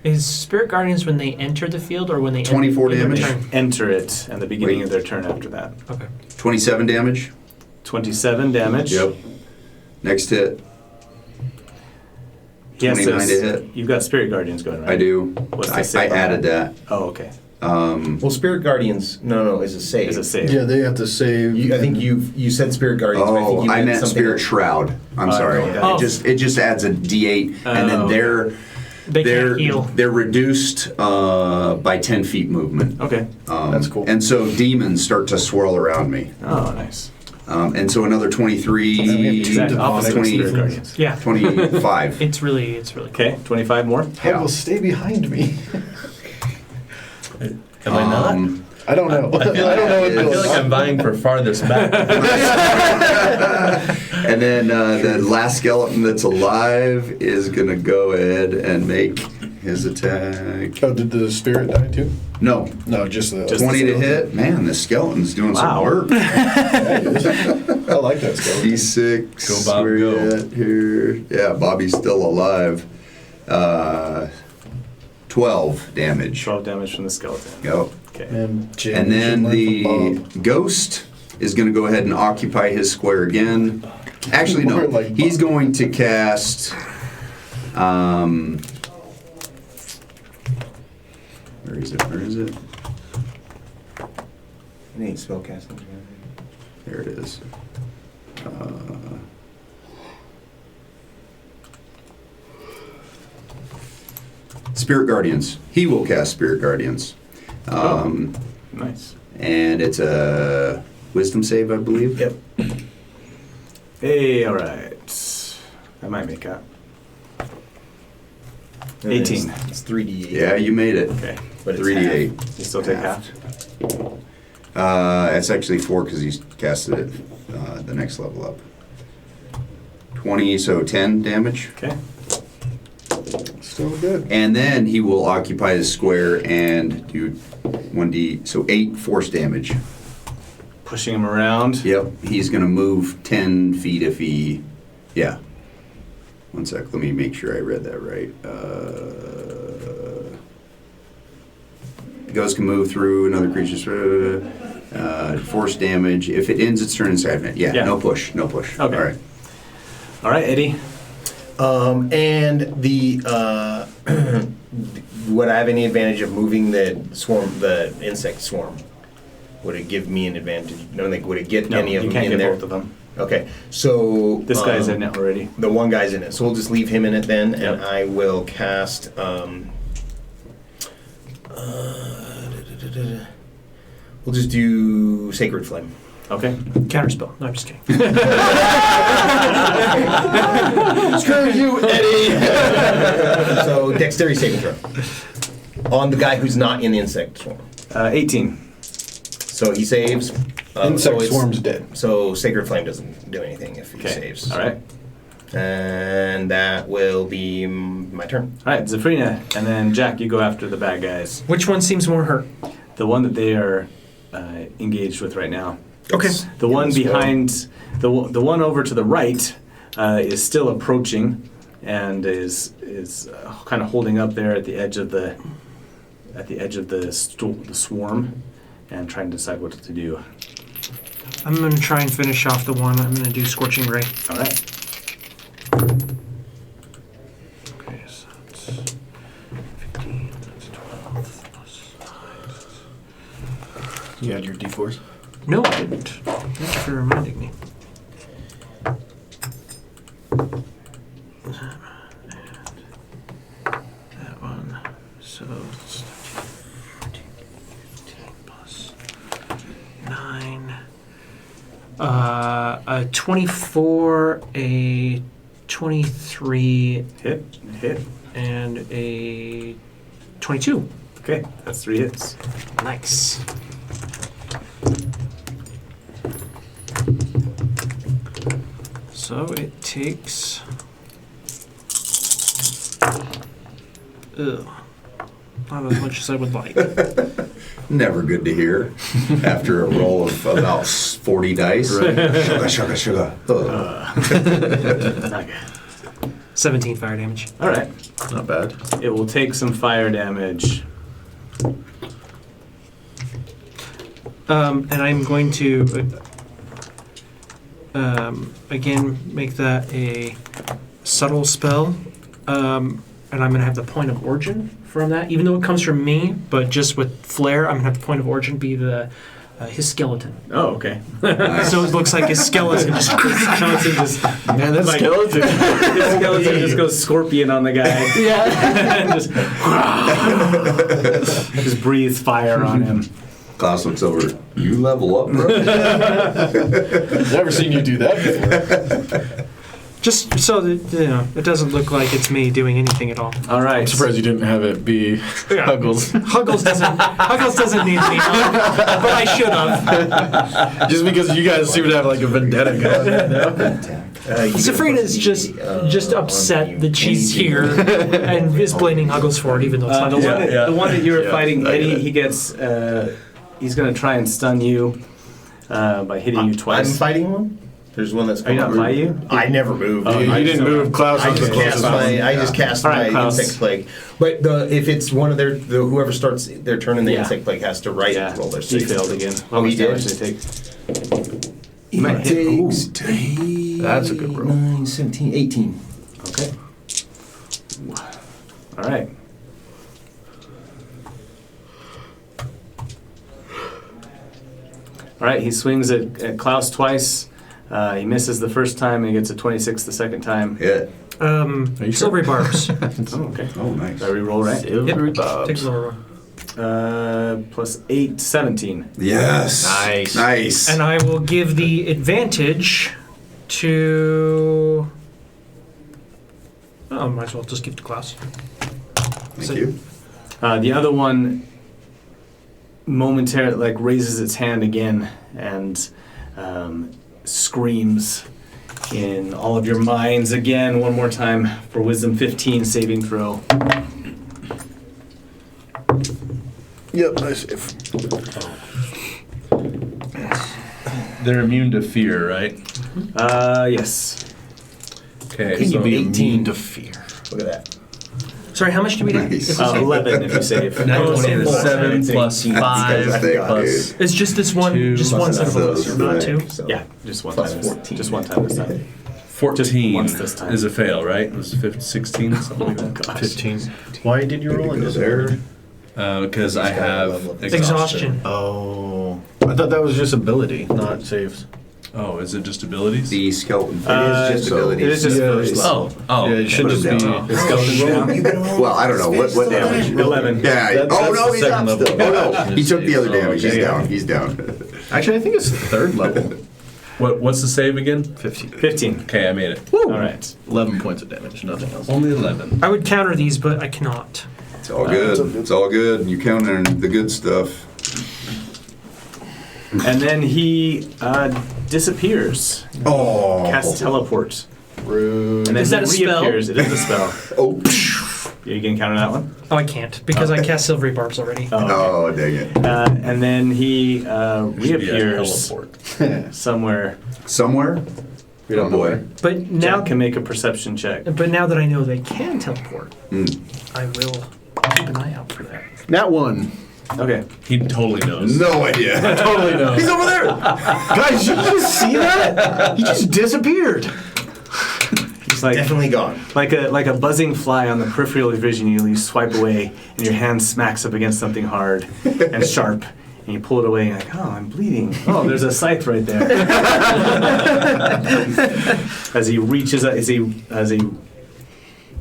Is Spirit Guardians when they enter the field or when they 24 in their damage. turn? Enter it, and the beginning Wait. of their turn after that. Okay. 27 damage. 27 damage. Yep. Next hit. Yes, 29 to hit. You've got Spirit Guardians going, right? I do. What's the I save on added that. Oh, okay. Well, Spirit Guardians, no, is a save. Is a save. Yeah, they have to save. I think you said Spirit Guardians, but I think Oh, you I meant something Spirit else. Shroud. I'm sorry. okay. Oh. It just adds a D8, and then Oh. They they're can't heal. they're reduced by 10 feet movement. Okay. That's cool. And so demons start to swirl around me. Oh, nice. And so another 23, Exact opposite of 20, Spirit Guardians. Yeah. 25. It's really cool. Okay, 25 more. How will stay behind me? Am I not? I don't know. I don't know what I feel goes like I'm vying for farthest back. And then the last skeleton that's alive is going to go ahead and make his attack. Oh, did the spirit die too? No, No, just the. 20 to hit. Man, this skeleton's doing some Wow. work. I like that skeleton. D6. Go, Bob, where you go. at here? Yeah, Bobby's still alive. 12 damage. 12 damage from the skeleton. Yep. Okay. And then the ghost is going to go ahead and occupy his square again. Actually, no. More like He's going to cast. Where is it? Where is it? It ain't spellcasting. There it is. Spirit Guardians. He will cast Spirit Guardians. Nice. And it's a wisdom save, I believe. Yep. Hey, all right. I might make up. 18. It's 3d8. Yeah, you made it. Okay. But it's 3d8. You still take half? It's actually 4 because he's casted it the next level up. 20, so 10 damage. Okay. Still good. And then he will occupy his square and do 1d, so 8 force damage. Pushing him around. Yep, he's going to move 10 feet if he, yeah. One sec, let me make sure I read that right. Ghost can move through another creature's force damage. If it ends its turn inside of it. Yeah, Yeah. no push. Okay. All right. All right, Eddie. And the would I have any advantage of moving the insect swarm? Would it give me an advantage? No, like, would it get No, any of you them can't in get there? both of them. Okay, so This guy's in it already. The one guy's in it, so we'll just leave him in it then, Yep. and I will cast. We'll just do Sacred Flame. Okay. Counterspell. No, I'm just kidding. Screw you, Eddie. So Dexterity saving throw on the guy who's not in the insect swarm. 18. So he saves. Insect so it's- swarm's dead. So Sacred Flame doesn't do anything if he Okay. saves. All right. And that will be my turn. All right, Zafrina, and then Jack, you go after the bad guys. Which one seems more hurt? The one that they are engaged with right now. Okay. The one Yes, well. behind, the one over to the right is still approaching, and is kind of holding up there at the edge of the the swarm, and trying to decide what to do. I'm going to try and finish off the one. I'm going to do Scorching Ray. All right. Okay, so that's 15, that's 12, plus 9. You had your D4s? No, I didn't. Thank you for reminding me. That one. So it's 15 plus 9. A 24, a 23, Hit. and a 22. Okay, that's 3 hits. Nice. So it takes. Ugh. Not as much as I would like. Never good to hear after a roll of about 40 dice. Sugar. Not good. 17 fire damage. All right. Not bad. It will take some fire damage. And I'm going to again make that a subtle spell. And I'm going to have the point of origin from that, even though it comes from me, but just with flair, I'm going to have the point of origin be the his skeleton. Oh, okay. So it looks like his skeleton just Skeleton just, Man, that Like- skeleton. his skeleton just goes scorpion on the guy. yeah. And just breathes fire on him. Klaus looks over. You level up, bro. Never seen you do that before. Just so that it doesn't look like it's me doing anything at all. All right. I'm surprised you didn't have it be Huggles. Huggles doesn't need me, but I should have. Just because you guys seem to have like a vendetta going on now. Safrina's just upset that she's here and is blaming Huggles for it, even though it's not The one that you were fighting, Eddie, he gets. He's going to try and stun you by hitting you I'm twice. fighting one. There's one that's. Are you not by you? I never moved. Oh, You didn't move. Klaus I was just the cast closest one. I just cast All right, my Klaus. insect plague. But if it's one of whoever starts their turn in the Yeah. insect plague has to roll their He save. failed again. Oh, he How much damage did? did he take? It takes That's a good roll. 9, 17, 18. Okay. All right. All right, he swings at Klaus twice. He misses the first time and he gets a 26 the second time. Hit. you silvery barbs. Oh, okay. Oh, nice. Did I re-roll right? Silvery Bobs. Take a lower roll. Plus 8, 17. Yes. Nice. Nice. And I will give the advantage to. Oh, might as well just give it to Klaus. Thank you. The other one momentarily raises its hand again and screams in all of your minds again one more time for Wisdom 15 saving throw. Yep, I save. They're immune to fear, right? Yes. Okay, Can so you be 18 18 to fear. Look at that. Sorry, how much do we get? Nice. 11 if you save. Nat 20 is Four. 7 plus 5 Thick, plus. dude. It's just this one, Two just one plus set of those, rolls, not right. two. So Yeah, just one plus time. 14. Just one time this time. 14 once this time. is a fail, right? It was 16, something like that. Gosh. 15. Why did you roll in Go there. disadvantage? Because I He's got a have level of Exhaustion. Oh. I thought that was just ability, not saves. Oh, is it just abilities? The skeleton thing Uh, is just so abilities. It is just Yeah, abilities. Oh, Yeah, it should put just him be. down. Skeleton's down. Well, I don't know. What damage? 11. Yeah. That's Oh, no, the he's second up level. still. Oh, no. He took the other Oh, damage. He's okay. down. He's down. Actually, I think it's third level. What's the save again? 15. 15. Okay, I made it. All right. 11 points of damage, nothing else. Only 11. I would counter these, but I cannot. It's all good. It's all good. You countering the good stuff. And then he disappears. Oh. Casts teleport. Rude. And then Is that he a spell? reappears. It is a spell. Oh. You can counter that one. Oh, I can't because I cast silvery barbs already. Oh, dang it. And then he Should be a reappears teleport. somewhere. Somewhere? We don't know boy. where. But now, Jack can make a perception check. but now that I know they can teleport, Mm. I will keep an eye out for that. Nat 1. Okay. He totally knows. No idea. Totally no. He's over there. Guys, you just see that? He just disappeared. It's like Definitely gone. like a buzzing fly on the peripheral vision. You swipe away, and your hand smacks up against something hard and sharp. And you pull it away, and you're like, oh, I'm bleeding. Oh, there's a scythe right there. As he reaches, as he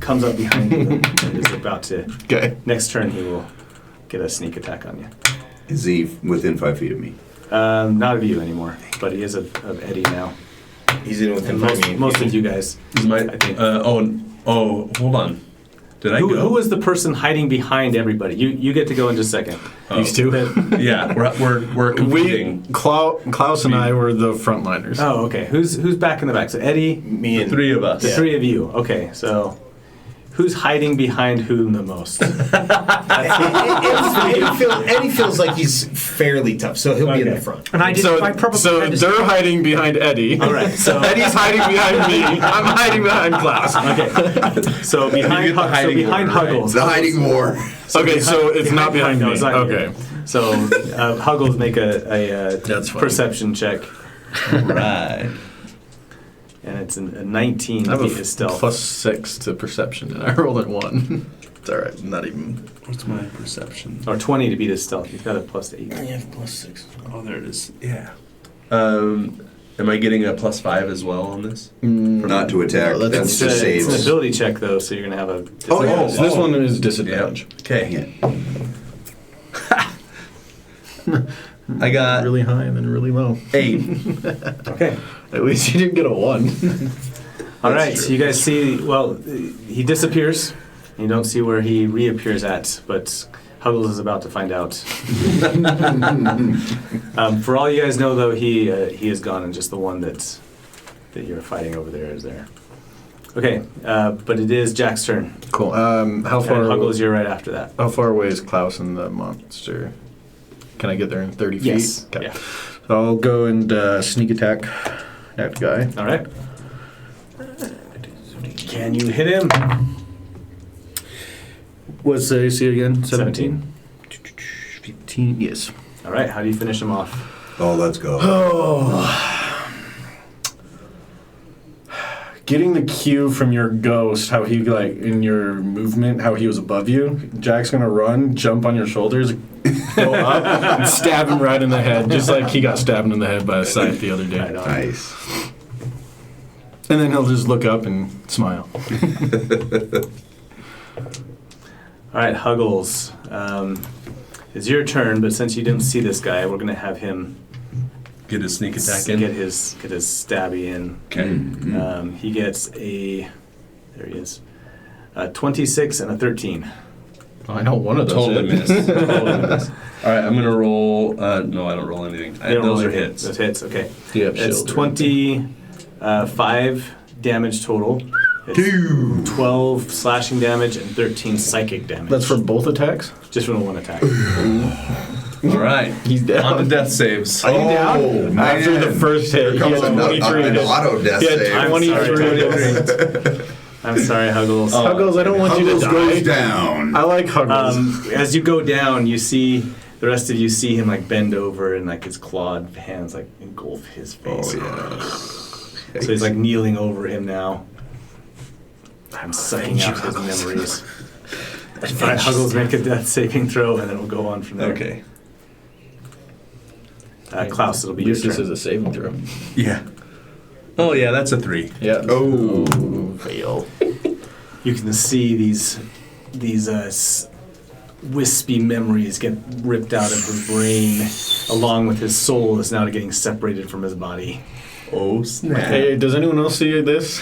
comes up behind you, and is about to. Okay. Next turn, he will get a sneak attack on you. Is he within 5 feet of me? Not of you anymore, but he is of Eddie now. He's in within And 5 feet. most of you guys. Is my, I think. hold on. Did I Who go? was the person hiding behind everybody? You get to go in just a second. These two? Yeah, we're competing. Klaus and I were the frontliners. Oh, okay. Who's back in the back? So Eddie, Me The and three of us. the three of you. Okay, so who's hiding behind whom the most? Eddie feels like he's fairly tough, so he'll be in the Okay. front. And I did. I probably had to they're hiding behind Eddie. All right, so Eddie's hiding behind me. I'm hiding behind Klaus. okay, so behind get the hiding behind order, right? Huggles. The hiding war. Okay, so it's not behind No, me. it's not you. Okay. So Huggles make a That's fine. perception check, Right. and it's a 19 I to have beat a his stealth. +6 to perception, and I rolled a 1. It's alright, not even. What's my perception? Or 20 to beat his stealth. He's got a +8. I have +6. Oh, there it is. Yeah. Am I getting a +5 as well on this? Not to attack. No, that's It's, just it's an saves. ability check though, so you're gonna have a. Oh, yeah. So this one is disadvantage. Dang Okay. it. I got Really high and then really low. 8. Okay. At least you didn't get a 1. All right, so you guys see, well, he disappears. You don't see where he reappears at, but Huggles is about to find out. For all you guys know, though, he is gone, and just the one that you're fighting over there is there. Okay, but it is Jack's turn. Cool. How And far? Huggles, you're right after that. How far away is Klaus and the monster? Can I get there in 30 feet? Yes. Okay. Yeah. So I'll go and sneak attack that guy. All right. Can you hit him? What's the AC again? 17. 15. Yes. All right, how do you finish him off? Oh, let's go. Getting the cue from your ghost, how he like in your movement, how he was above you. Jack's gonna run, jump on your shoulders, go up, and stab him right in the head, just like he got stabbed in the head by a scythe the other day. Right on. Nice. And then he'll just look up and smile. All right, Huggles. It's your turn, but since you didn't see this guy, we're gonna have him Get a sneak attack in. get his stabby in. Okay. He gets a. There he is. 26 and a 13. I know one of those. Totally hit. missed. Totally missed. All right, I'm gonna roll. No, I don't roll anything. They don't Those roll are anything. hits. Those hits. Okay. Do you have It's shield or 25 damage total. It's 12 slashing damage and 13 psychic damage. That's for both attacks? just from the one attack. All right. He's down. On to death saves. Oh, man. After the first hit, he Here comes has an 23 an hits. auto death He had save. 23 sorry, hits. I'm sorry, Huggles. Huggles, I don't want you to Huggles die. goes down. I like Huggles. As you go down, you see the rest of you see him like bend over and like his clawed hands like engulf his face. Yeah. So he's like kneeling over him now. I'm sucking out his memories. All right, Huggles, make a death saving throw, and then we'll go on from there. Okay. Klaus, it'll be At your least this turn. is a saving throw. Yeah. Oh yeah, that's a 3. Yeah. Oh. Fail. You can see these wispy memories get ripped out of his brain, along with his soul is now getting separated from his body. Oh snap. Hey, does anyone else see this?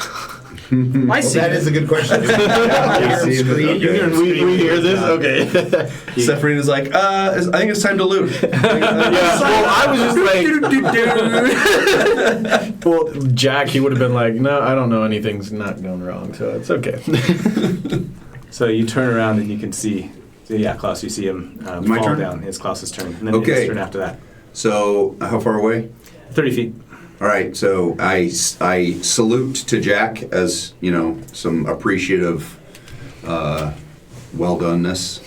I see That it. is a good question. see it. Okay. We hear this? Okay. Sephiroth's like, I think it's time to loot. Well, I was just like, well, Jack, he would have been like, no, I don't know, anything's not going wrong, so it's okay. So you turn around and you can see, Klaus, you see him My fall turn? down. It's Klaus's turn. And then Okay. his turn after that. So, how far away? 30 feet. All right, so I salute to Jack as, some appreciative well-doneness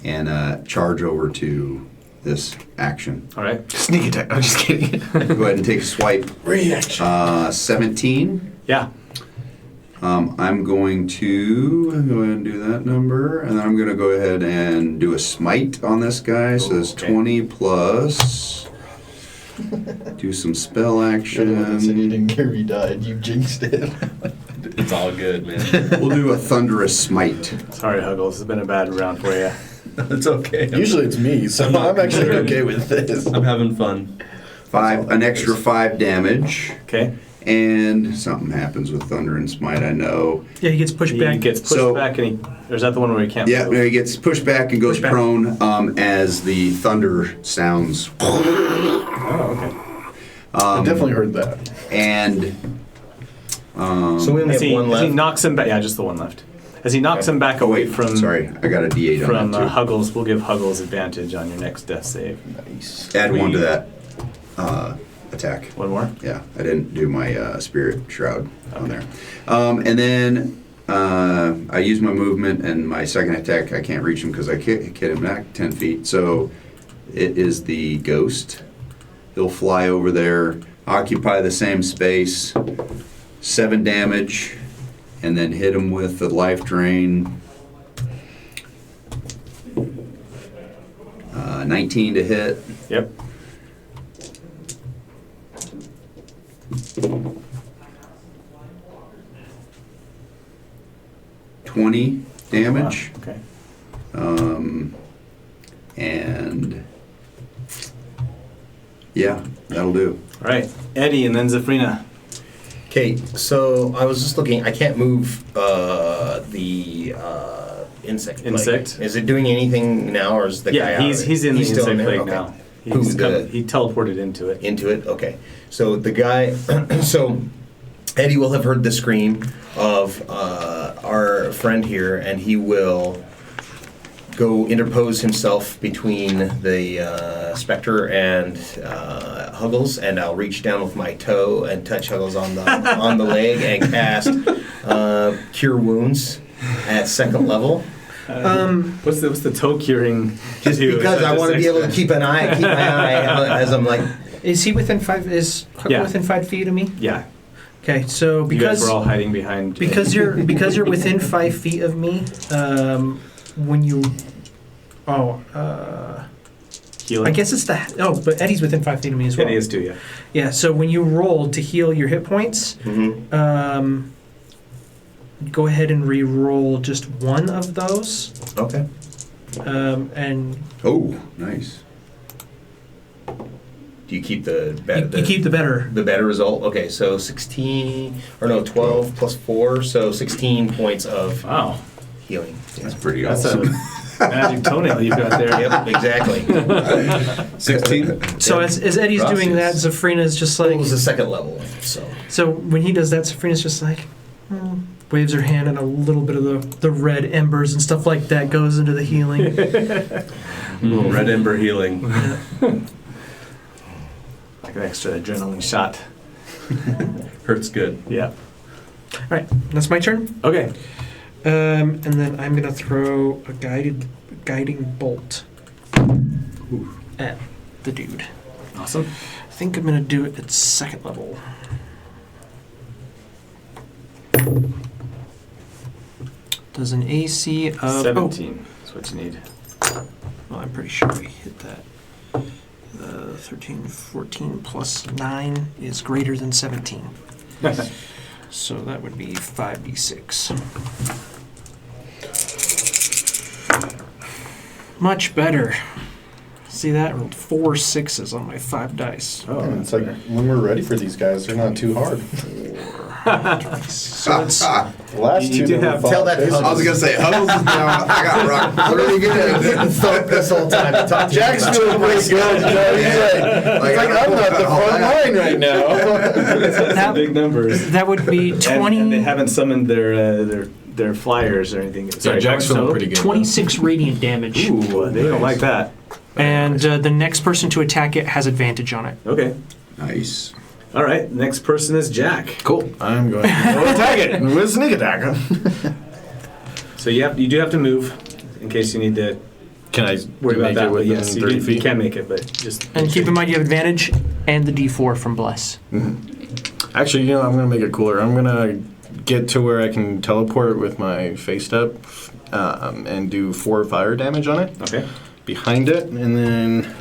and charge over to this action. All right. Sneak attack. I'm just kidding. Go ahead and take a swipe. Reaction. 17. Yeah. I'm going to go ahead and do that number, and then I'm going to go ahead and do a smite on this guy. So it's Okay. 20 plus. Do some spell action. didn't care he died. You jinxed it. It's all good, man. We'll do a thunderous smite. Sorry, Huggles. It's been a bad round for you. It's okay. Usually it's me, so I'm actually okay with this. I'm having fun. An extra 5 damage, Okay. and something happens with thunder and smite. I know. Yeah, he gets pushed He back. gets pushed So- back, and or is that the one where he can't Yeah, move? he gets pushed back and goes Pushed back. prone as the thunder sounds. Oh, okay. I definitely heard that. And So we only As have he, one as he left. knocks him back, yeah, just the one left. As he knocks him back oh away wait, from sorry, I got a D8 from on that too. Huggles, we'll give Huggles advantage on your next death save. Nice. Add 1 to that attack. One more. Yeah, I didn't do my spirit shroud on there. And then I use my movement and my second attack. I can't reach him because I hit him back 10 feet. So it is the ghost. He'll fly over there, occupy the same space, 7 damage, and then hit him with the life drain. 19 to hit. Yep. $20 damage. Wow. Okay. And yeah, that'll do. All right. Eddie and then Zafrina. Okay, so I was just looking. I can't move the insect. plague. Insect? Is it doing anything now, or is the guy Yeah, out? he's in the still insect there? plague Okay. now. Who, He teleported into it. Into it. Okay, so the guy. So Eddie will have heard the scream of our friend here, and he will go interpose himself between the specter and Huggles, and I'll reach down with my toe and touch Huggles on the leg and cast Cure Wounds at 2nd level. What's the toe curing? Just do? because Is that I want to just be able to extra? keep my eye as I'm like. Is he within 5? Is Huggles Yeah. within 5 feet of me? Yeah. Okay, so You guys because were all hiding behind. because you're within 5 feet of me, when you healing. I guess it's but Eddie's within 5 feet of me as well. Eddie is too. Yeah. Yeah, so when you roll to heal your hit points, go ahead and re-roll just one of those, Okay. and Oh, nice. Do you keep the you better? keep the better. The better result. Okay, so 12 plus 4, so 16 points of Wow. healing. That's pretty That's awesome. a magic toenail you've got there. Yep, exactly. 16. So as Eddie's doing that, Zafrina's just It like, was the 2nd level, so. so when he does that, Zafrina's just like, waves her hand, and a little bit of the red embers and stuff like that goes into the healing. Red Ember healing. Like an extra adrenaline shot. Hurts good. Yeah. All right, that's my turn. Okay. And then I'm gonna throw a guiding bolt at the dude. Awesome. I think I'm gonna do it at second level. Does an AC of 17 is what you need. Well, I'm pretty sure we hit that. 13, 14 plus 9 is greater than 17. So that would be 5d6. Much better. See that? I rolled 4 6s on my 5 dice. Oh, And it's like when we're ready for these guys, they're not too hard. So it's The last You two do that we have- fought, tell that to basically- I was gonna say Huddles is down. I got rocked pretty good. Getting thumped this whole time. Talk to Jack's you feeling pretty good. You know, he's like I'm not the front line right now. That's big numbers. that would be 20. And they haven't summoned their flyers or anything. Yeah, Jack's feeling pretty good. 26 radiant damage. Ooh, they don't like that. And the next person to attack it has advantage on it. Okay. Nice. All right. Next person is Jack. Cool. I'm going to go attack it with sneak attack. So you do have to move in case you need to Can I worry about make that. it But within yes, 30 you feet? can make it, but just And keep in mind you have advantage and the d4 from Bless. Actually, you know, I'm going to make it cooler. I'm going to get to where I can teleport with my face step and do 4 fire damage on it. okay. Behind it, and then...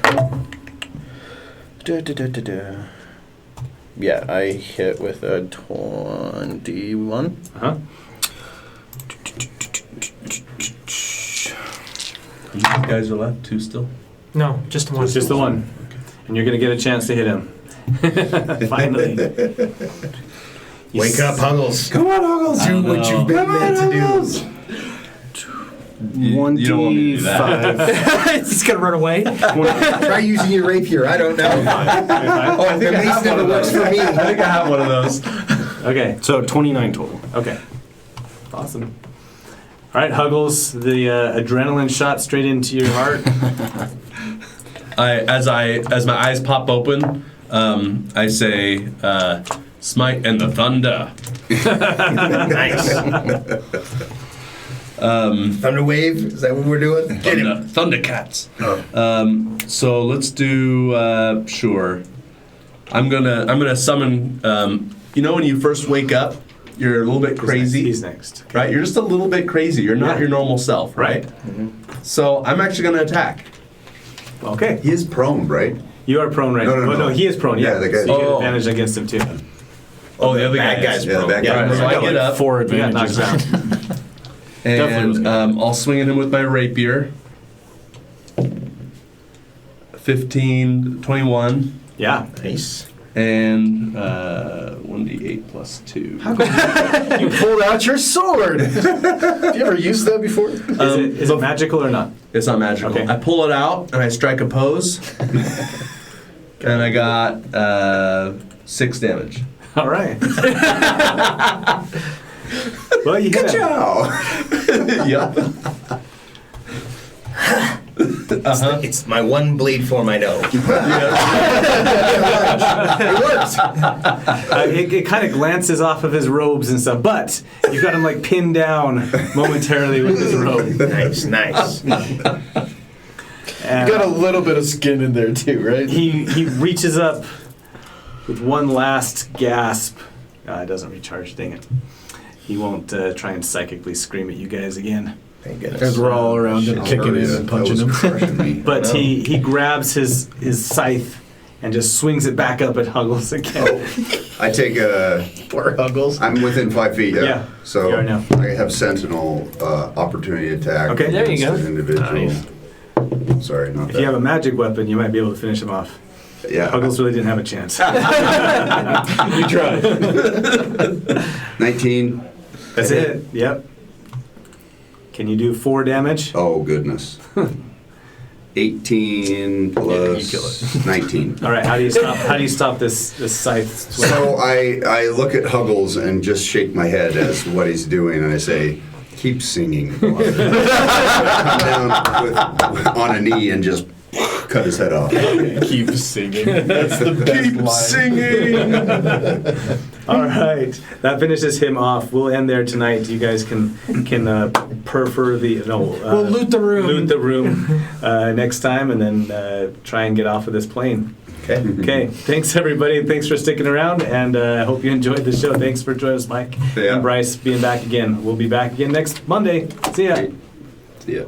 Yeah, I hit with a 21. Uh-huh. You guys are left, 2 still? No, just the one. It's just the one. And you're going to get a chance to hit him. Finally. Wake up, Huggles. Come on, Huggles. Do what you've been meant to do. You don't want me to do that. He's gonna run away. Try using your rapier. I don't know. Oh, I think At least never works for me. I think I have one of those. Okay. So 29 total. Okay. Awesome. All right, Huggles, the adrenaline shot straight into your heart. As my eyes pop open, I say, "Smite and the thunder." Nice. Thunder wave. Is that what we're doing? Get him. Thundercats. So let's do sure. I'm gonna summon. You know when you first wake up, you're a little bit crazy, He's next. right? You're just a little bit crazy. You're not Yeah. your normal self, right? So I'm actually gonna attack. Okay. He is prone, right? You are prone right No, now. no, Oh, no. no, he is prone. Yeah, Yeah, the guy- so you get Oh. advantage against him too. Oh, the other Bad guy guy's is. Yeah, the bad Yeah, guy. Right, so I get up 4 You got knocked advantages. down. Definitely was and I'll swing at him with my rapier. 15, 21, Yeah. Nice. and 1d8 plus 2. You pulled out your sword. Have you ever used that before? Is it magical or not? It's not magical. Okay. I pull it out and I strike a pose. And I got 6 damage. All right. Well, you hit him. Yep. It's my one blade form I know. It works. It kind of glances off of his robes and stuff, but you got him like pinned down momentarily with his robe. Nice, nice. And Got a little bit of skin in there too, right? he reaches up with one last gasp. It doesn't recharge, dang it. He won't try and psychically scream at you guys again. Thank As goodness. we're all around him, kicking him and punching him. But he grabs his scythe and just swings it back up at Huggles again. I take a. Poor Huggles. I'm within 5 feet. Yeah. Yeah, So you are now. I have Sentinel opportunity attack. Okay, there you against go. an individual. Nice. Sorry, not If that. you have a magic weapon, you might be able to finish him off. Yeah. Huggles really didn't have a chance. You tried. 19. That's it. Yep. Can you do 4 damage? Oh goodness. 18 plus kill 19. All right. How do you stop this scythe swing? So I look at Huggles and just shake my head as what he's doing, and I say, "Keep singing." Come down on a knee and just cut his head off. Keep singing. That's the best line. Singing. All right, that finishes him off. We'll end there tonight. You guys can prefer the We'll loot the room. Loot the room next time, and then try and get off of this plane. Okay. Okay, thanks everybody. Thanks for sticking around, and I hope you enjoyed the show. Thanks for joining us, Mike Yeah. and Bryce, being back again. We'll be back again next Monday. See ya. See ya.